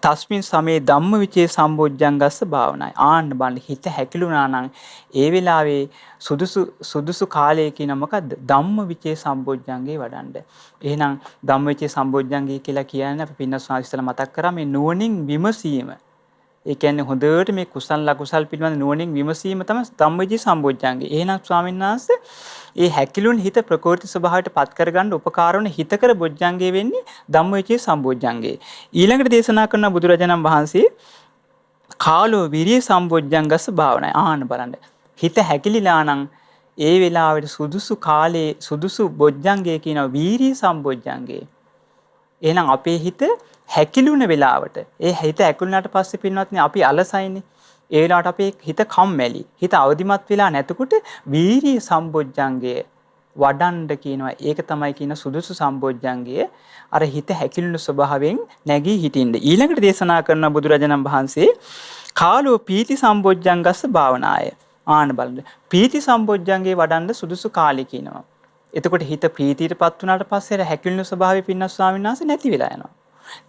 තස්මින් සමේ ධම්මවිචේ සම්බොජ්ජංගස්ස භාවනායි. ආන්න බලන්න හිත හැකිලුණා නම් ඒ වෙලාවේ සුදුසු කාලය කියන මොකද්ද? ධම්මවිචේ සම්බොජ්ජංගේ වඩන්න. එහෙනම් ධම්මවිචේ සම්බොජ්ජංගේ කියලා කියන්නේ අපි පින්න ස්වාමීන් මතක් කරා මේ නුවණින් විමසීම. ඒ කියන්නේ හොඳට මේ කුසල ලකුසල් පිළිබඳ නුවණින් විමසීම තමයි ධම්මවිචේ සම්බොජ්ජංගේ. එහෙනම් ස්වාමීන් වහන්සේ ඒ හැකිලුන් හිත ප්‍රකෘති ස්වභාවයට පත් කරගන්න උපකාර වන හිතකර බොජ්ජංගේ වෙන්නේ ධම්මවිචේ සම්බොජ්ජංගේ. ඊළඟට දේශනා කරන බුදුරජාණන් වහන්සේ කාලෝ විරිය සම්බොජ්ජංගස්ස භාවනායි. ආන්න බලන්න. හිත හැකිලිලා නම් ඒ වෙලාවට සුදුසු කාලේ සුදුසු බොජ්ජංගේ කියනවා වීරිය සම්බොජ්ජංගේ. එහෙනම් අපේ හිත හැකිලුන වෙලාවට ඒ හිත හැකිලුනාට පස්සේ පින්වත්නි අපි අලසයිනේ. ඒ වෙලාවට අපේ හිත කම්මැලි. හිත අවදිමත් වෙලා නැතකොට වීරිය සම්බොජ්ජංගය වඩන්න කියනවා. ඒක තමයි කියන සුදුසු සම්බොජ්ජංගය. අර හිත හැකිලුණු ස්වභාවයෙන් නැගී හිටින්න. ඊළඟට දේශනා කරන බුදුරජාණන් වහන්සේ කාලෝ පීති සම්බොජ්ජංගස්ස භාවනාය. ආන බලන්න. පීති සම්බොජ්ජංගේ වඩන්න සුදුසු කාලය කියනවා. එතකොට හිත ප්‍රීතියටපත් වුණාට පස්සේ හැකිලුණු ස්වභාවය පින්නස් ස්වාමීන් වහන්සේ නැති වෙලා යනවා.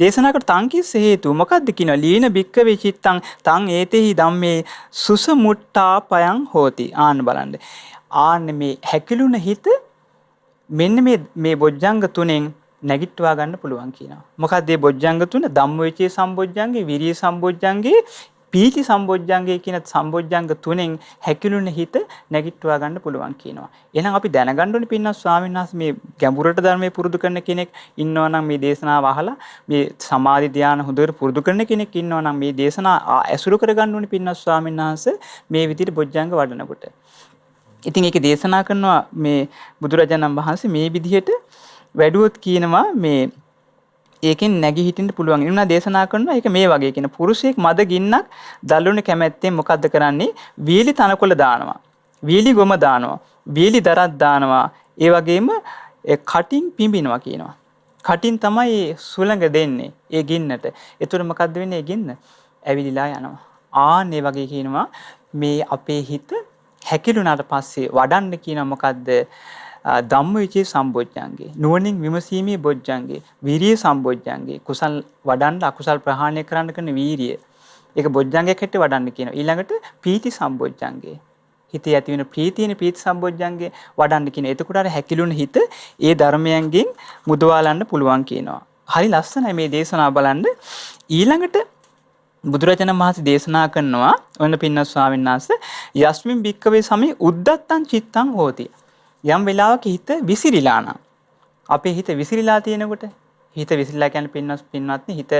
දේශනාකට තං කිස්ස හේතු මොකද්ද කියනවා? ලීන භික්කවේ චිත්තං තං ඒතෙහි ධම්මේ සුසමුට්ටා පයං හෝති. ආන්න බලන්න. ආන්න මේ හැකිලුණ හිත මෙන්න මේ බොජ්ජංග තුනෙන් නැගිටවා ගන්න පුළුවන් කියනවා. මොකක්ද මේ බොජ්ජංග තුන? ධම්මවිචේ සම්බොජ්ජංගේ, විරිය සම්බොජ්ජංගේ, පීති සම්බොජ්ජංගේ කියන සම්බොජ්ජංග තුනෙන් හැකිලුණ හිත නැගිටවා ගන්න පුළුවන් කියනවා. එහෙනම් අපි දැනගන්න ඕනේ පින්නස් ස්වාමීන් වහන්සේ මේ ගැඹුරට ධර්මයේ පුරුදු කරන කෙනෙක් ඉන්නවා නම් මේ දේශනාව අහලා මේ සමාධි ධානය හොඳට පුරුදු කරන කෙනෙක් ඉන්නවා නම් මේ දේශනා ඇසුරු කරගන්න ඕනේ පින්නස් ස්වාමීන් වහන්සේ මේ විදිහට බොජ්ජංග වඩනකොට. ඉතින් ඒක දේශනා කරනවා මේ බුදුරජාණන් වහන්සේ මේ විදිහට වැඩුවොත් කියනවා මේ ඒකෙන් නැගී හිටින්න පුළුවන්. එනවා දේශනා කරනවා ඒක මේ වගේ කියන පුරුෂයෙක් මද ගින්නක් දල්ලුන කැමැත්තෙන් මොකද්ද කරන්නේ? වීලි තනකොළ දානවා. වීලි ගොම දානවා. වීලි දරක් දානවා. ඒ වගේම කටින් පිඹිනවා කියනවා. කටින් තමයි සුළඟ දෙන්නේ ඒ ගින්නට. ඒතර මොකද්ද වෙන්නේ? ඒ ගින්න ඇවිලිලා යනවා. ආන් ඒ වගේ කියනවා මේ අපේ හිත හැකිලුණාට පස්සේ වඩන්න කියන මොකද්ද? ධම්මවිචේ සම්බොජ්ජංගේ, නුවණින් විමසීමේ බොජ්ජංගේ, විරිය සම්බොජ්ජංගේ, කුසල් වඩන්න අකුසල් ප්‍රහාණය කරන්න කරන වීරිය. ඒක බොජ්ජංගයක් හැටි වඩන්න කියනවා. ඊළඟට පීති සම්බොජ්ජංගේ. හිතේ ඇති වෙන ප්‍රීතියනේ පීති සම්බොජ්ජංගේ වඩන්න කියනවා. එතකොට අර හැකිලුණ හිත ඒ ධර්මයන්ගෙන් මුදවාලන්න පුළුවන් කියනවා. හරි ලස්සනයි මේ දේශනාව බලන්න. ඊළඟට බුදුරජාණන් වහන්සේ දේශනා කරනවා ඔන්න පින්නස් ස්වාමීන් වහන්සේ යස්මින් භික්කවේ සමේ උද්දත්තං චිත්තං හෝති. යම් වෙලාවක හිත විසිරිලා නම් අපේ හිත විසිරිලා තියෙනකොට හිත විසිරිලා කියන්නේ පින්වත්නි හිත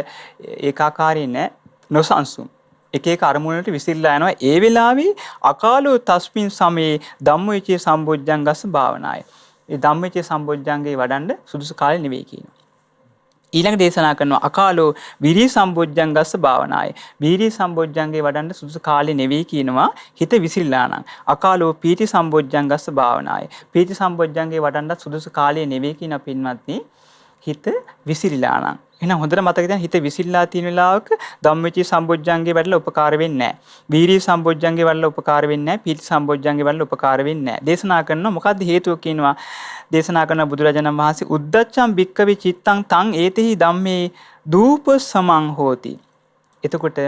ඒකාකාරී නැහැ නොසන්සුන් එක එක අරමුණු වලට විසිරිලා යනවා. ඒ වෙලාවේ අකාලෝ තස්මින් සමේ ධම්මවිචේ සම්බොජ්ජංගස්ස භාවනාය. ඒ ධම්මවිචේ සම්බොජ්ජංගේ වඩන්න සුදුසු කාලෙ නෙවෙයි කියනවා. ඊළඟ දේශනා කරනවා අකාලෝ විරිය සම්බොජ්ජංගස්ස භාවනාය. විරිය සම්බොජ්ජංගේ වඩන්න සුදුසු කාලේ නෙවෙයි කියනවා හිත විසිරලා නම්. අකාලෝ පීති සම්බොජ්ජංගස්ස භාවනාය. පීති සම්බොජ්ජංගේ වඩන්න සුදුසු කාලේ නෙවෙයි කියන පින්වත්නි හිත විසිරලා නම්. එහෙනම් හොඳට මතක තියාගන්න හිත විසිරලා තියෙන වෙලාවක ධම්මවිචේ සම්බොජ්ජංගේ වැඩලා උපකාර වෙන්නේ නැහැ. වීර්ය සම්බොජ්ජංගේ වැඩලා උපකාර වෙන්නේ නැහැ. පීති සම්බොජ්ජංගේ වැඩලා උපකාර වෙන්නේ නැහැ. දේශනා කරනවා මොකද්ද හේතුව කියනවා. දේශනා කරන බුදුරජාණන් වහන්සේ උද්දච්චං භික්කවේ චිත්තං තං ඒතෙහි ධම්මේ දූප සමං හෝති. එතකොට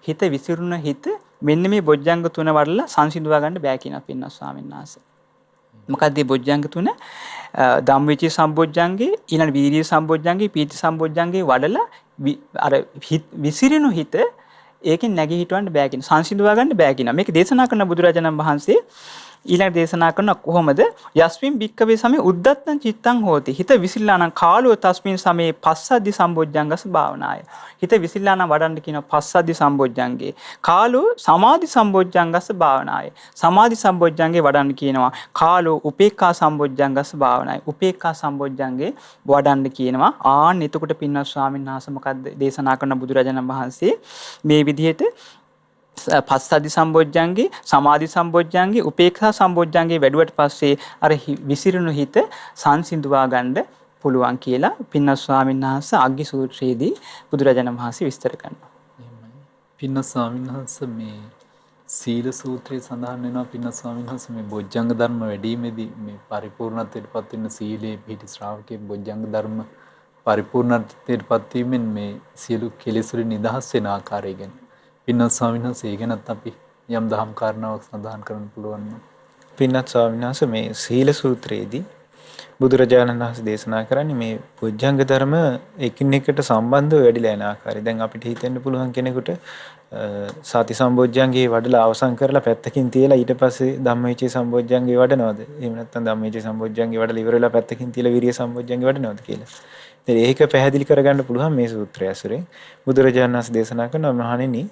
හිත විසිරුණ හිත මෙන්න මේ බොජ්ජංග තුන වඩලා සංසිඳවා ගන්න බෑ කියනවා පින්වත් ස්වාමීන් වහන්සේ. මොකක්ද මේ බොජ්ජංග තුන? ධම්මවිචේ සම්බොජ්ජංගේ, ඊළඟ වීර්ය සම්බොජ්ජංගේ, පීති සම්බොජ්ජංගේ වඩලා අර විසිරෙනු හිත ඒකෙන් නැගී හිටවන්න බෑ කියන සංසිඳවා ගන්න බෑ කියනවා. මේක දේශනා කරන බුදුරජාණන් වහන්සේ ඊළඟ දේශනා කරන කොහොමද? යස්මින් භික්කවේ සමේ උද්දත්තං චිත්තං හෝති. හිත විසිරලා නම් කාලෝ තස්මින් සමේ පස්සද්ධි සම්බොජ්ජංගස භාවනාය. හිත විසිරලා නම් වඩන්න කියනවා පස්සද්ධි සම්බොජ්ජංගේ. කාලෝ සමාධි සම්බොජ්ජංගස භාවනාය. සමාධි සම්බොජ්ජංගේ වඩන්න කියනවා කාලෝ උපේක්ඛා සම්බොජ්ජංගස භාවනාය. උපේක්ඛා සම්බොජ්ජංගේ වඩන්න කියනවා. ආන්න එතකොට පින්වත් ස්වාමීන් වහන්සේ මොකද්ද දේශනා කරන බුදුරජාණන් වහන්සේ මේ විදිහට පස්සද්ධි සම්බොජ්ජංගේ, සමාධි සම්බොජ්ජංගේ, උපේක්ෂා සම්බොජ්ජංගේ වැඩුවට පස්සේ අර විසිරුණු හිත සංසිඳුවා ගන්න පුළුවන් කියලා පින්වත් ස්වාමීන් වහන්සේ අග්ගි සූත්‍රයේදී බුදුරජාණන් වහන්සේ විස්තර කරනවා. පින්වත් ස්වාමීන් වහන්සේ මේ සීල සූත්‍රයේ සඳහන් වෙනවා පින්වත් ස්වාමීන් වහන්සේ මේ බොජ්ජංග ධර්ම වැඩිීමේදී මේ පරිපූර්ණත්වයටපත් වෙන සීලේ පිහිටි ශ්‍රාවකයේ බොජ්ජංග ධර්ම පරිපූර්ණත්වයටපත් වීමෙන් මේ සියලු කෙලෙස් වලින් නිදහස් වෙන ආකාරය ගැන පින්වත් ස්වාමීන් වහන්සේ ඒ ගැනත් අපි යම් දහම් කාරණාවක් සඳහන් කරන්න පුළුවන්. පින්වත් ස්වාමීන් වහන්සේ මේ සීල සූත්‍රයේදී බුදුරජාණන් වහන්සේ දේශනා කරන්නේ මේ බොජ්ජංග ධර්ම එකින් එකට සම්බන්ධව වැඩිලා යන ආකාරය. දැන් අපිට හිතෙන්න පුළුවන් කෙනෙකුට සති සම්බොජ්ජංගේ වඩලා අවසන් කරලා පැත්තකින් තියලා ඊට පස්සේ ධම්මවිචේ සම්බොජ්ජංගේ වඩනවද? එහෙම නැත්නම් ධම්මවිචේ සම්බොජ්ජංගේ වඩලා ඉවර වෙලා පැත්තකින් තියලා විරිය සම්බොජ්ජංගේ වඩනවද කියලා. ඉතින් ඒක පැහැදිලි කරගන්න පුළුවන් මේ සූත්‍රය ඇසුරෙන්. බුදුරජාණන් වහන්සේ දේශනා කරනවා මහණෙනි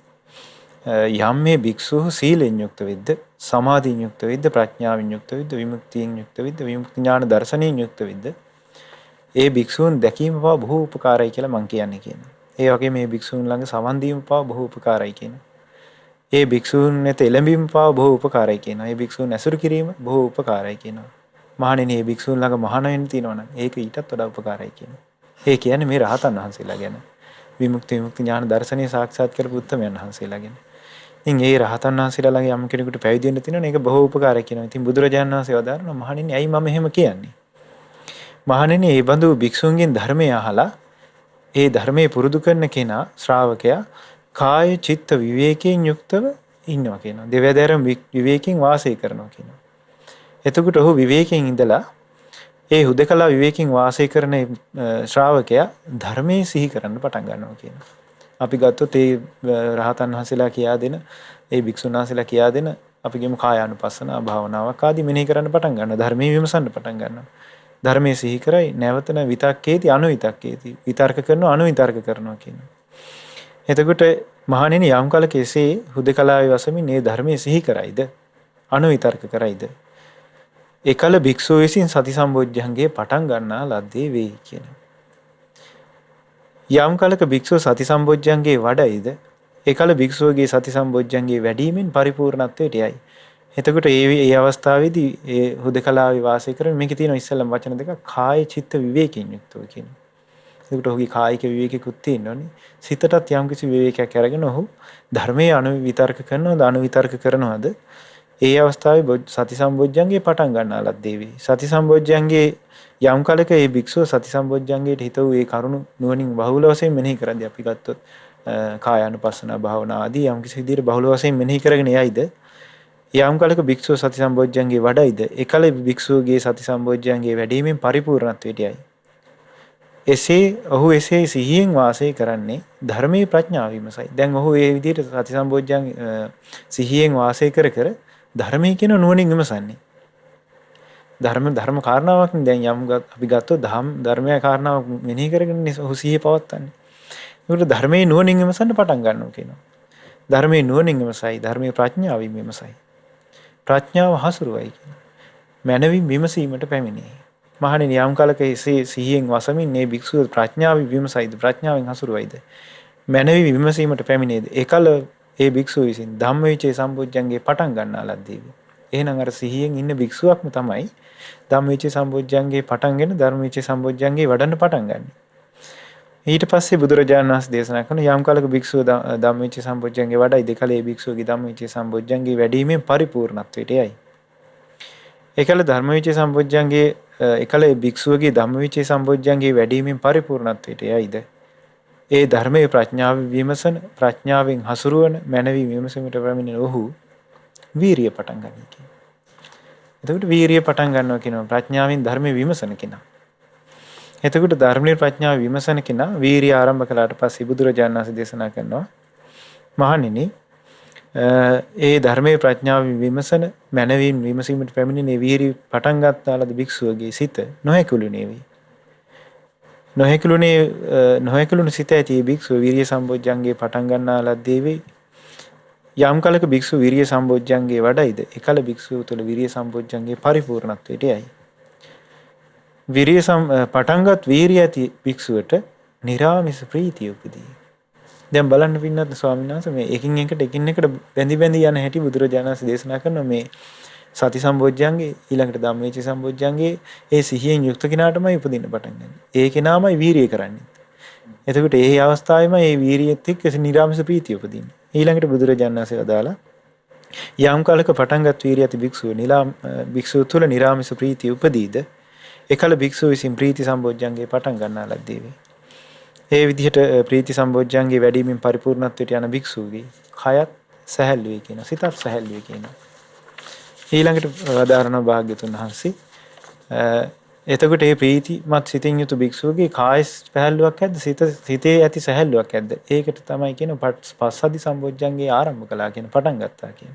යම් මේ භික්ෂුව සීලෙන් යුක්ත වෙද්ද, සමාධියෙන් යුක්ත වෙද්ද, ප්‍රඥාවෙන් යුක්ත වෙද්ද, විමුක්තියෙන් යුක්ත වෙද්ද, විමුක්ති ඥාන දර්ශනයෙන් යුක්ත වෙද්ද, ඒ භික්ෂුන් දැකීම පවා බොහෝ උපකාරයි කියලා මම කියන්නේ කියනවා. ඒ වගේ මේ භික්ෂුන් ළඟ සමන් දීම පවා බොහෝ උපකාරයි කියනවා. ඒ භික්ෂුන් වෙත එළඹීම පවා බොහෝ උපකාරයි කියනවා. ඒ භික්ෂුන් ඇසුරු කිරීම බොහෝ උපකාරයි කියනවා. මහණෙනි මේ භික්ෂුන් ළඟ මහාන වෙන්න තියෙනවා නම් ඒක ඊටත් වඩා උපකාරයි කියනවා. ඒ කියන්නේ මේ රහතන් වහන්සේලා ගැන. විමුක්ති ඥාන දර්ශනය සාක්ෂාත් කරපු උත්තමයන් වහන්සේලා ගැන. ඉතින් ඒ රහතන් වහන්සේලා ළඟ යම් කෙනෙකුට පැවිදි වෙන්න තියෙනවනේ ඒක බොහෝ උපකාරයි කියනවා. ඉතින් බුදුරජාණන් වහන්සේ වදාරනවා මහණෙනි ඇයි මම එහෙම කියන්නේ? මහණෙනි මේ බඳු භික්ෂුන්ගෙන් ධර්මය අහලා ඒ ධර්මයේ පුරුදු කරන කෙනා ශ්‍රාවකයා කාය චිත්ත විවේකයෙන් යුක්තව ඉන්නවා කියනවා. දෙවැදෑරුම් විවේකයෙන් වාසය කරනවා කියනවා. එතකොට ඔහු විවේකයෙන් ඉඳලා ඒ හුදකලා විවේකයෙන් වාසය කරන ශ්‍රාවකයා ධර්මයේ සිහි කරන්න පටන් ගන්නවා කියනවා. අපි ගත්තොත් ඒ රහතන් වහන්සේලා කියා දෙන ඒ භික්ෂුන් වහන්සේලා කියා දෙන අපි කියමු කායානුපස්සන භාවනාවක් ආදී මෙනෙහි කරන්න පටන් ගන්නවා. ධර්මයේ විමසන්න පටන් ගන්නවා. ධර්මයේ සිහි කරයි නැවතන විතක්කේති අනුවිතක්කේති විතර්ක කරනවා අනුවිතර්ක කරනවා කියනවා. එතකොට මහණෙනි යම් කලක එසේ හුදකලාවේ වසමින් මේ ධර්මයේ සිහි කරයිද අනුවිතර්ක කරයිද එකල භික්ෂුව විසින් සති සම්බොජ්ජංගේ පටන් ගන්නා ලද්දේ වෙයි කියනවා. යම් කලක භික්ෂුව සති සම්බොජ්ජංගේ වඩයිද ඒකල භික්ෂුවගේ සති සම්බොජ්ජංගේ වැඩිමෙන් පරිපූර්ණත්වයට යයි. එතකොට ඒ අවස්ථාවේදී ඒ හුදකලාවේ වාසය කරන මේකේ තියෙන ඉස්සෙල්ලම වචන දෙක කාය චිත්ත විවේකයෙන් යුක්තව කියනවා. එතකොට ඔහුගේ කායික විවේකෙකුත් තියෙනවනේ. සිතටත් යම් කිසි විවේකයක් අරගෙන ඔහු ධර්මයේ අනුවිතර්ක කරනවද අනුවිතර්ක කරනවද ඒ අවස්ථාවේ සති සම්බොජ්ජංගේ පටන් ගන්නාලත් දේවි. සති සම්බොජ්ජංගේ යම් කලක ඒ භික්ෂුව සති සම්බොජ්ජංගේට හිත වූ ඒ කරුණු නුවණින් බහුල වශයෙන් මෙනෙහි කරද්දී අපි ගත්තොත් කායානුපස්සන භාවනා ආදී යම් කිසි විදිහට බහුල වශයෙන් මෙනෙහි කරගෙන යයිද යම් කලක භික්ෂුව සති සම්බොජ්ජංගේ වඩයිද එකල භික්ෂුවගේ සති සම්බොජ්ජංගේ වැඩිමෙන් පරිපූර්ණත්වයට යයි. ඔහු එසේ සිහියෙන් වාසය කරන්නේ ධර්මයේ ප්‍රඥාව විමසයි. දැන් ඔහු ඒ විදිහට සති සම්බොජ්ජං සිහියෙන් වාසය කර කර ධර්මයේ කියන නුවණින් විමසන්නේ. ධර්ම කාරණාවක් දැන් යම් අපි ගත්තොත් ධර්මයේ කාරණාවක් මෙනෙහි කරගෙන ඔහු සිහිය පවත්වන්නේ. ඒකට ධර්මයේ නුවණින් විමසන්න පටන් ගන්නවා කියනවා. ධර්මයේ නුවණින් විමසයි ධර්මයේ ප්‍රඥාවෙන් විමසයි. ප්‍රඥාව හසුරුවයි කියනවා. මනවින් විමසීමට පැමිණේ. මහණෙනි යම් කලක එසේ සිහියෙන් වසමින් මේ භික්ෂුව ප්‍රඥාවෙන් විමසයිද ප්‍රඥාවෙන් හසුරුවයිද මනවින් විමසීමට පැමිණේද ඒකල ඒ භික්ෂුව විසින් ධම්මවිචේ සම්බොජ්ජංගේ පටන් ගන්නා ලද්දේ. එහෙනම් අර සිහියෙන් ඉන්න භික්ෂුවක්ම තමයි ධම්මවිචේ සම්බොජ්ජංගේ පටන්ගෙන ධර්මවිචේ සම්බොජ්ජංගේ වඩන්න පටන් ගන්න. ඊට පස්සේ බුදුරජාණන් වහන්සේ දේශනා කරන යම් කාලක භික්ෂුව ධම්මවිචය සම්බොජ්ජංගේ වඩයි දෙකලේ භික්ෂුවගේ ධම්මවිචය සම්බොජ්ජංගේ වැඩිමෙන් පරිපූර්ණත්වයට යයි. එකල ධර්මවිචය සම්බොජ්ජංගේ එකල භික්ෂුවගේ ධම්මවිචය සම්බොජ්ජංගේ වැඩිමෙන් පරිපූර්ණත්වයට යයිද ඒ ධර්මයේ ප්‍රඥාව විමසන ප්‍රඥාවෙන් හසුරුවන මනවි විමසීමට පැමිණෙන ඔහු වීරිය පටන් ගනී කියනවා. එතකොට වීරිය පටන් ගන්නවා කියනවා ප්‍රඥාවෙන් ධර්මයේ විමසන කෙනා. එතකොට ධර්මයේ ප්‍රඥාව විමසන කෙනා වීරිය ආරම්භ කළාට පස්සේ බුදුරජාණන් වහන්සේ දේශනා කරනවා මහණෙනි ඒ ධර්මයේ ප්‍රඥාව විමසන මනවින් විමසීමට පැමිණෙන වීරිය පටන් ගන්නාලද භික්ෂුවගේ සිත නොහැකුළුනේ වේ. නොහැකුළුණු සිත ඇති භික්ෂුව වීරිය සම්බොජ්ජංගේ පටන් ගන්නාලද්දී වේ. යම් කලක භික්ෂුව වීරිය සම්බොජ්ජංගේ වඩයිද එකල භික්ෂුව තුළ වීරිය සම්බොජ්ජංගේ පරිපූර්ණත්වයට යයි. පටන්ගත් වීරිය ඇති භික්ෂුවට නිරාමිස ප්‍රීතිය උපදී. දැන් බලන්න පින්නත් ස්වාමීන් වහන්සේ මේ එකින් එකට බැඳි බැඳි යන හැටි බුදුරජාණන් වහන්සේ දේශනා කරනවා මේ සති සම්බොජ්ජංගේ ඊළඟට ධම්මවිචය සම්බොජ්ජංගේ ඒ සිහියෙන් යුක්ත කෙනාටමයි උපදින්න පටන් ගන්න. ඒ කෙනාමයි වීරිය කරන්නේ. එතකොට ඒ අවස්ථාවේම මේ වීරියත් එක්ක නිරාමිස ප්‍රීතිය උපදින්නේ. ඊළඟට බුදුරජාණන් වහන්සේ වදාලා යම් කාලක පටන්ගත් වීරිය ඇති භික්ෂුව තුළ නිරාමිස ප්‍රීතිය උපදීද එකල භික්ෂුව විසින් ප්‍රීති සම්බොජ්ජංගේ පටන් ගන්නා ලද්දේ වේ. ඒ විදිහට ප්‍රීති සම්බොජ්ජංගේ වැඩිමින් පරිපූර්ණත්වයට යන භික්ෂුවගේ කයත් සැහැල්ලු වේ කියනවා. සිතත් සැහැල්ලු වේ කියනවා. ඊළඟට වදාරන භාග්‍යතුන් වහන්සේ එතකොට මේ ප්‍රීතිමත් සිතින් යුතු භික්ෂුවගේ කාය සැහැල්ලුවක් ඇද්ද සිතේ ඇති සැහැල්ලුවක් ඇද්ද? ඒකට තමයි කියන පස්සද්ධි සම්බොජ්ජංගේ ආරම්භ කළා කියන පටන් ගත්තා කියන.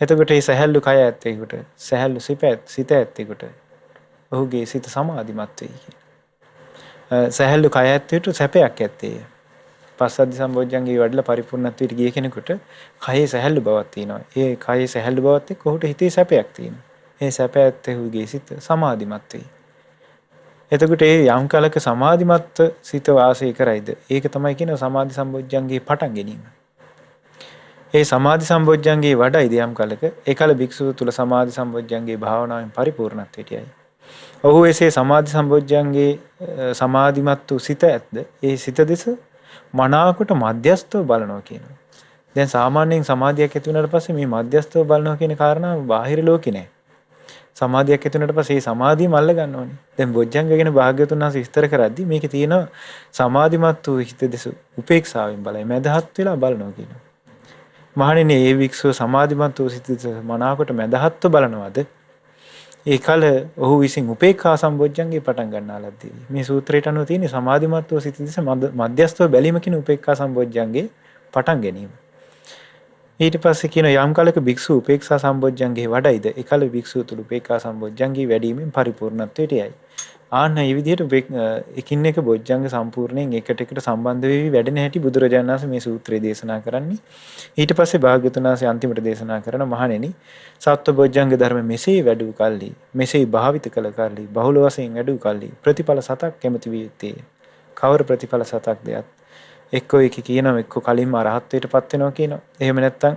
එතකොට මේ සැහැල්ලු කය ඇත්තේකට සැහැල්ලු සිත ඇත්තේකට ඔහුගේ සිත සමාධිමත් වෙයි කියන. සැහැල්ලු කය ඇත්තේට සැපයක් ඇත්තේ. පස්සද්ධි සම්බොජ්ජංගේ වඩලා පරිපූර්ණත්වයට ගිය කෙනෙකුට කයේ සැහැල්ලු බවක් තියෙනවා. ඒ කයේ සැහැල්ලු බවත් එක්ක ඔහුට හිතේ සැපයක් තියෙනවා. ඒ සැප ඇත්තේ ඔහුගේ සිත සමාධිමත් වෙයි. එතකොට ඒ යම් කලක සමාධිමත් සිත වාසය කරයිද ඒක තමයි කියන සමාධි සම්බොජ්ජංගේ පටන් ගැනීම. ඒ සමාධි සම්බොජ්ජංගේ වඩයිද යම් කලක ඒකල භික්ෂුව තුල සමාධි සම්බොජ්ජංගේ භාවනාවෙන් පරිපූර්ණත්වයට යයි. ඔහු එසේ සමාධි සම්බොජ්ජංගේ සමාධිමත් වූ සිත ඇද්ද ඒ සිත දෙස මනාවකට මධ්‍යස්තව බලනවා කියනවා. දැන් සාමාන්‍යයෙන් සමාධියක් ඇති වුණාට පස්සේ මේ මධ්‍යස්තව බලනවා කියන කාරණාව බාහිර ලෝකේ නෑ. සමාධියක් ඇති වුණාට පස්සේ මේ සමාධිය මල්ල ගන්න ඕනේ. දැන් බොජ්ජංග ගැන භාග්‍යවතුන් වහන්සේ විස්තර කරද්දී මේකේ තියෙන සමාධිමත් වූ හිත දෙස උපේක්ෂාවෙන් බලයි මදහත් වෙලා බලනවා කියනවා. මහණෙනි මේ වික්ෂුව සමාධිමත් වූ සිත දෙස මනාවකට මදහත්ව බලනවාද? ඒකල ඔහු විසින් උපේක්ඛා සම්බොජ්ජංගේ පටන් ගන්නාලද්දී මේ සූත්‍රයට අනුව තියෙන සමාධිමත් වූ සිත දෙස මධ්‍යස්ථව බැලීම කියන උපේක්ඛා සම්බොජ්ජංගේ පටන් ගැනීම. ඊට පස්සේ කියන යම් කලක භික්ෂුව උපේක්ෂා සම්බොජ්ජංගේ වඩයිද ඒකල භික්ෂුව තුළ උපේක්ඛා සම්බොජ්ජංගේ වැඩිමින් පරිපූර්ණත්වයට යයි. ආන්න මේ විදිහට එකින් එක බොජ්ජංග සම්පූර්ණයෙන් එකට සම්බන්ධ වෙවි වැඩෙන හැටි බුදුරජාණන් වහන්සේ මේ සූත්‍රයේ දේශනා කරන්නේ. ඊට පස්සේ භාග්‍යවතුන් වහන්සේ අන්තිමට දේශනා කරන මහණෙනි සත්ව බොජ්ජංග ධර්ම මෙසේ වැඩු කල්ලි මෙසේ භාවිත කළ කල්ලි බහුල වශයෙන් වැඩු කල්ලි ප්‍රතිඵල සතක් කැමති විය යුත්තේ. කවර ප්‍රතිඵල සතක් දෙයක් එක්කෝ එක කියනවා එක්කෝ කලින්ම අරහත්ත්වයටපත් වෙනවා කියනවා. එහෙම නැත්නම්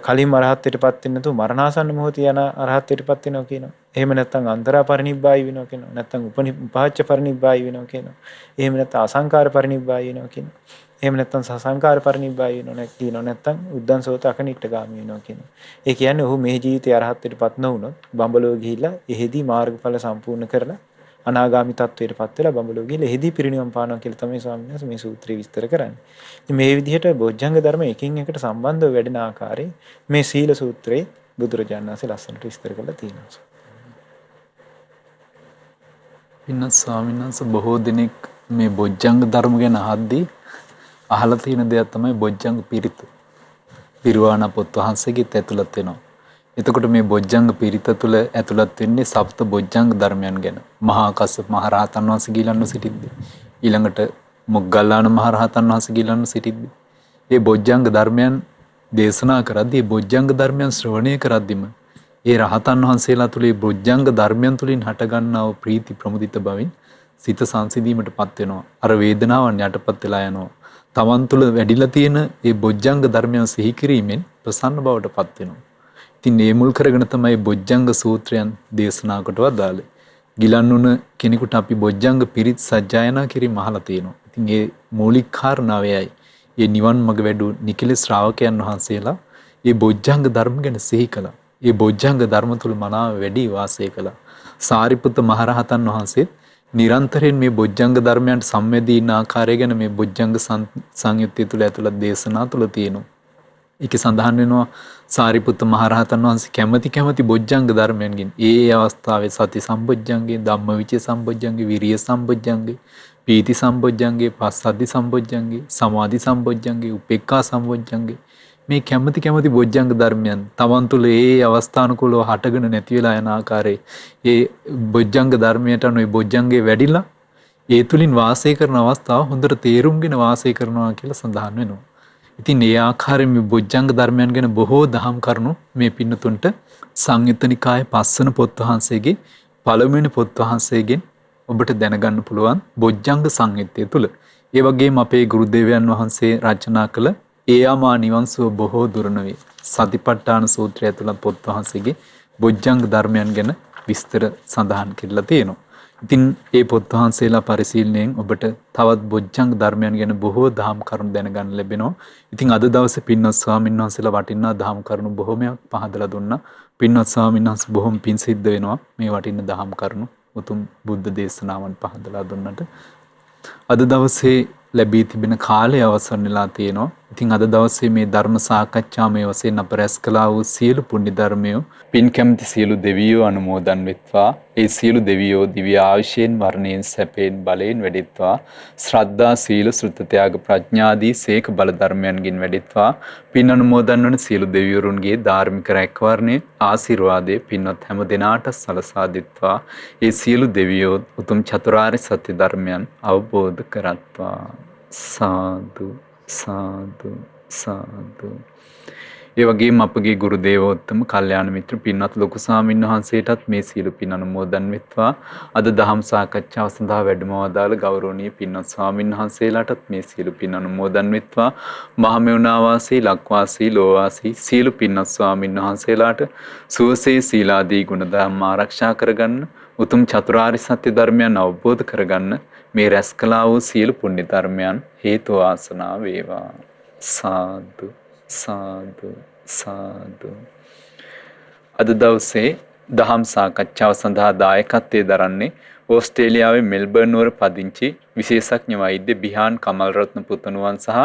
කලින්ම අරහත්ත්වයටපත් වෙන්නේ නැතුව මරණාසන්න මොහොතේ යන අරහත්ත්වයටපත් වෙනවා කියනවා. එහෙම නැත්නම් අන්තරා පරිනිබ්බායි වෙනවා කියනවා. නැත්නම් උපහාච්ච පරිනිබ්බායි වෙනවා කියනවා. එහෙම නැත්නම් අසංකාර පරිනිබ්බායි වෙනවා කියනවා. එහෙම නැත්නම් සසංකාර පරිනිබ්බායි වෙනවා කියනවා. නැත්නම් උද්දන්සෝත අකනිට්ඨගාමී වෙනවා කියනවා. ඒ කියන්නේ ඔහු මේ ජීවිතේ අරහත්ත්වයටපත් නොවුනොත් බඹලෝ ගිහිල්ලා එහෙදි මාර්ගඵල සම්පූර්ණ කරලා අනාගාමි තත්වයටපත් වෙලා බඹලෝ ගිහිල්ලා එහෙදි පිරිනිවන් පානවා කියලා තමයි ස්වාමීන් වහන්සේ මේ සූත්‍රය විස්තර කරන්නේ. ඉතින් මේ විදිහට බොජ්ජංග ධර්ම එකින් එකට සම්බන්ධව වැඩෙන ආකාරයේ මේ සීල සූත්‍රයේ බුදුරජාණන් වහන්සේ ලස්සනට විස්තර කරලා තියෙනවා. පින්වත් ස්වාමීන් වහන්සේ බොහෝ දිනෙක මේ බොජ්ජංග ධර්ම ගැන අහද්දී අහලා තියෙන දෙයක් තමයි බොජ්ජංග පිරිත. පිරුවාණ පොත් වහන්සේගෙත් ඇතුළත් වෙනවා. එතකොට මේ බොජ්ජංග පිරිත තුළ ඇතුළත් වෙන්නේ සප්ත බොජ්ජංග ධර්මයන් ගැන. මහා කස්සප මහ රහතන් වහන්සේ ගිලන්න සිටිද්දී ඊළඟට මොග්ගල්ලාන මහ රහතන් වහන්සේ ගිලන්න සිටිද්දී මේ බොජ්ජංග ධර්මයන් දේශනා කරද්දී බොජ්ජංග ධර්මයන් ශ්‍රවණය කරද්දීම ඒ රහතන් වහන්සේලා තුළ මේ බොජ්ජංග ධර්මයන් තුළින් හටගන්නා වූ ප්‍රීති ප්‍රමුදිත බවින් සිත සංසිඳීමටපත් වෙනවා. අර වේදනාවන් යටපත් වෙලා යනවා. තමන් තුළ වැඩිලා තියෙන මේ බොජ්ජංග ධර්මයන් සිහි කිරීමෙන් ප්‍රසන්න බවටපත් වෙනවා. ඉතින් මේ මුල් කරගෙන තමයි බොජ්ජංග සූත්‍රයන් දේශනා කොට වදාළේ. ගිලන් වුණ කෙනෙකුට අපි බොජ්ජංග පිරිත් සජ්ජායනා කිරීම අහලා තියෙනවා. ඉතින් ඒ මූලික කාරණාවයයි ඒ නිවන් මඟ වැඩු නිකලෙස් ශ්‍රාවකයන් වහන්සේලා ඒ බොජ්ජංග ධර්ම ගැන සිහි කළා. ඒ බොජ්ජංග ධර්ම තුල මනාව වැඩි වාසය කළා. සාරිපුත්ත මහරහතන් වහන්සේත් නිරන්තරයෙන් මේ බොජ්ජංග ධර්මයන්ට සම්වැදී ඉන්න ආකාරය ගැන මේ බොජ්ජංග සංයුත්තේ තුල ඇතුළත් දේශනා තුල තියෙනවා. ඒකේ සඳහන් වෙනවා සාරිපුත්ත මහරහතන් වහන්සේ කැමැති බොජ්ජංග ධර්මයන්ගෙන් ඒ අවස්ථාවේ සති සම්බොජ්ජංගේ, ධම්මවිචේ සම්බොජ්ජංගේ, විරිය සම්බොජ්ජංගේ, පීති සම්බොජ්ජංගේ, පස්සද්ධි සම්බොජ්ජංගේ, සමාධි සම්බොජ්ජංගේ, උපේක්ඛා සම්බොජ්ජංගේ මේ කැමැති බොජ්ජංග ධර්මයන් තමන් තුළ ඒ අවස්ථානුකූලව හටගෙන නැති වෙලා යන ආකාරයේ ඒ බොජ්ජංග ධර්මයට අනුව බොජ්ජංගේ වැඩිලා ඒ තුලින් වාසය කරන අවස්ථාව හොඳට තේරුම්ගෙන වාසය කරනවා කියලා සඳහන් වෙනවා. ඉතින් ඒ ආකාරයෙන් මේ බොජ්ජංග ධර්මයන් ගැන බොහෝ දහම් කරුණු මේ පින්නතුන්ට සංයුත්ත නිකායේ පස්වන පොත් වහන්සේගේ පළමුවෙනි පොත් වහන්සේගෙන් ඔබට දැනගන්න පුළුවන් බොජ්ජංග සංයුත්තය තුල. ඒ වගේම අපේ ගුරු දේවයන් වහන්සේ රචනා කළ ඒයාමා නිවන් සුව බොහෝ දුර නොවේ සතිපට්ඨාන සූත්‍රය ඇතුළත් පොත් වහන්සේගේ බොජ්ජංග ධර්මයන් ගැන විස්තර සඳහන් කරලා තියෙනවා. ඉතින් ඒ පොත් වහන්සේලා පරිශීලනයෙන් ඔබට තවත් බොජ්ජංග ධර්මයන් ගැන බොහෝ දහම් කරුණු දැනගන්න ලැබෙනවා. ඉතින් අද දවසේ පින්වත් ස්වාමීන් වහන්සේලා වටිනා දහම් කරුණු බොහොමයක් පහදලා දුන්නා. පින්වත් ස්වාමීන් වහන්සේ බොහොම පිං සිද්ධ වෙනවා මේ වටිනා දහම් කරුණු උතුම් බුද්ධ දේශනාවන් පහදලා දුන්නට. අද දවසේ ලැබී තිබෙන කාලය අවසන් වෙලා තියෙනවා. ඉතින් අද දවසේ මේ ධර්ම සාකච්ඡාමය වශයෙන් අප රැස් කළා වූ සියලු පුණ්‍ය ධර්මය පින් කැමති සියලු දෙවියෝ අනුමෝදන් වෙත්වා. ඒ සියලු දෙවියෝ දිව්‍ය ආයුෂයෙන් වර්ණයෙන් සැපයෙන් බලයෙන් වැඩෙත්වා. ශ්‍රද්ධා සීල සෘත ත්‍යාග ප්‍රඥාදී සේක බල ධර්මයන්ගෙන් වැඩෙත්වා. පින් අනුමෝදන් වන සියලු දෙවිවරුන්ගේ ධාර්මික රැකවරණේ ආශිර්වාදයේ පින්වත් හැම දිනාට සලසා දෙත්වා. ඒ සියලු දෙවියෝ උතුම් චතුරාර්ය සත්‍ය ධර්මයන් අවබෝධ කරත්වා. සාදු සාදු සාදු. ඒ වගේම අපගේ ගුරු දේවෝත්තම කල්යාණ මිත්‍ර පින්වත් ලොකු ස්වාමීන් වහන්සේටත් මේ සියලු පින් අනුමෝදන් වෙත්වා. අද දහම් සාකච්ඡාව සඳහා වැඩම වදාළ ගෞරවනීය පින්වත් ස්වාමීන් වහන්සේලාටත් මේ සියලු පින් අනුමෝදන් වෙත්වා. මහමෙවුනා වාසී ලක්වාසී ලෝවාසී සියලු පින්වත් ස්වාමීන් වහන්සේලාට සුවසේ සීලාදී ගුණ ධර්ම ආරක්ෂා කරගන්න උතුම් චතුරාර්ය සත්‍ය ධර්මයන් අවබෝධ කරගන්න මේ රැස් කළා වූ සියලු පුණ්‍ය ධර්මයන් හේතු වාසනා වේවා. සාදු සාදු සාදු. අද දවසේ දහම් සාකච්ඡාව සඳහා දායකත්වයේ දරන්නේ ඕස්ට්‍රේලියාවේ මෙල්බර්න් නුවර පදිංචි විශේෂඥ වෛද්‍ය බිහාන් කමල්රත්න පුතණුවන් සහ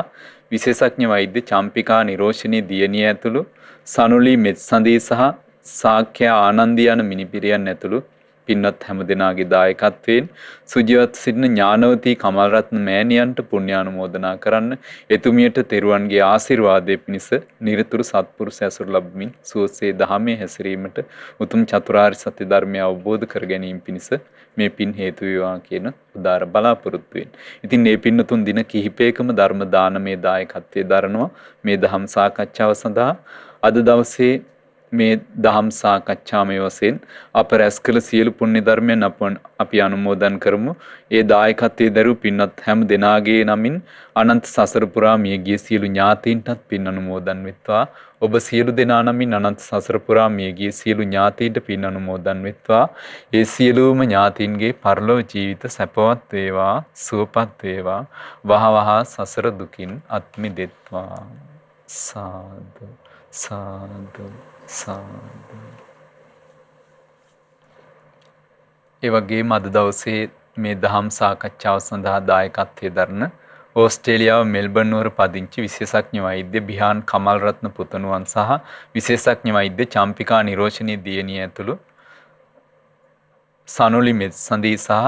විශේෂඥ වෛද්‍ය චම්පිකා නිරෝෂිනී දියණිය ඇතුළු සනුලි මෙත්සඳී සහ සාක්‍ය ආනන්දී යන මිනිපිරියන් ඇතුළු පින්වත් හැම දෙනාගේ දායකත්වයෙන් සුජීවත් සිටින ඥානවතී කමල්රත්න මෑණියන්ට පුණ්‍යානුමෝදනා කරන්න එතුමියට තෙරුවන්ගේ ආශිර්වාදයේ පිණිස නිරතුරු සත්පුරුෂ ඇසුර ලැබමින් සුවසේ දහමේ හැසිරීමට උතුම් චතුරාර්ය සත්‍ය ධර්මය අවබෝධ කර ගැනීම පිණිස මේ පින් හේතු වේවා කියන උදාර බලාපොරොත්තුවෙන්. ඉතින් මේ පින්නතුන් දින කිහිපයකම ධර්ම දානමේ දායකත්වයේ දරනවා මේ දහම් සාකච්ඡාව සඳහා. අද දවසේ මේ දහම් සාකච්ඡාමය වශයෙන් අප රැස් කළ සියලු පුණ්‍ය ධර්මයන් අපි අනුමෝදන් කරමු. ඒ දායකත්වයේ දරූ පින්වත් හැම දෙනාගේ නමින් අනන්ත සසර පුරා මියගිය සියලු ඥාතීන්ටත් පින් අනුමෝදන් වෙත්වා. ඔබ සියලු දෙනා නමින් අනන්ත සසර පුරා මියගිය සියලු ඥාතීන්ට පින් අනුමෝදන් වෙත්වා. ඒ සියලුම ඥාතීන්ගේ පරලොව ජීවිත සැපවත් වේවා, සුවපත් වේවා, වහවහ සසර දුකින් අත් මිදෙත්වා. සාදු සාදු සාදු. ඒ වගේම අද දවසේ මේ දහම් සාකච්ඡාව සඳහා දායකත්වයේ දරන ඕස්ට්‍රේලියාව මෙල්බර්න් නුවර පදිංචි විශේෂඥ වෛද්‍ය බිහාන් කමල්රත්න පුතණුවන් සහ විශේෂඥ වෛද්‍ය චම්පිකා නිරෝෂිනී දියණිය ඇතුළු සනුලි මෙත්සඳී සහ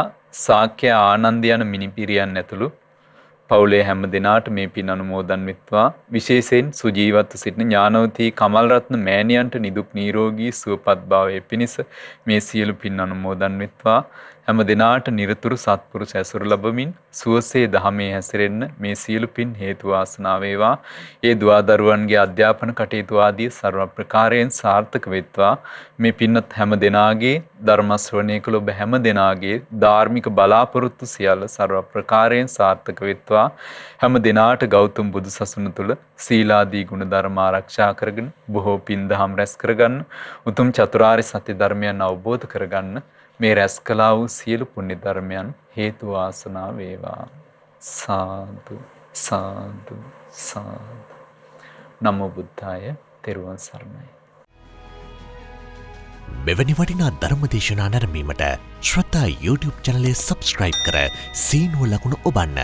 සාක්‍ය ආනන්දී යන මිනිපිරියන් ඇතුළු පවුලේ හැම දෙනාට මේ පින් අනුමෝදන් වෙත්වා. විශේෂයෙන් සුජීවත්ව සිටින ඥානවතී කමල්රත්න මෑණියන්ට නිදුක් නිරෝගී සුවපත් භාවයේ පිණිස මේ සියලු පින් අනුමෝදන් වෙත්වා. හැම දිනාට නිරතුරු සත්පුරුෂ ඇසුර ලැබමින් සුවසේ දහමේ හැසිරෙන්න මේ සියලු පින් හේතු වාසනා වේවා. ඒ දුවා දරුවන්ගේ අධ්‍යාපන කටයුතු ආදී ਸਰව ප්‍රකාරයෙන් සාර්ථක වෙත්වා. මේ පින්වත් හැම දිනාගේ ධර්ම ශ්‍රවණය කළ ඔබ හැම දිනාගේ ධාර්මික බලාපොරොත්තු සියල්ල ਸਰව ප්‍රකාරයෙන් සාර්ථක වෙත්වා. හැම දිනාට ගෞතම බුදු සසුන තුල සීලාදී ගුණ ධර්ම ආරක්ෂා කරගෙන බොහෝ පින් දහම් රැස් කරගන්න උතුම් චතුරාර්ය සත්‍ය ධර්මයන් අවබෝධ කරගන්න මේ රැස් කළා වූ සියලු පුණ්‍ය ධර්මයන් හේතු වාසනා වේවා. සාදු සාදු සාදු. නමෝ බුද්ධාය. තෙරුවන් සරණයි. මෙවැනි වටිනා ධර්ම දේශනා නැරඹීමට ශ්‍රද්ධා YouTube චැනලය සබස්ක්‍රයිබ් කර සීනුව ලකුණ ඔබන්න.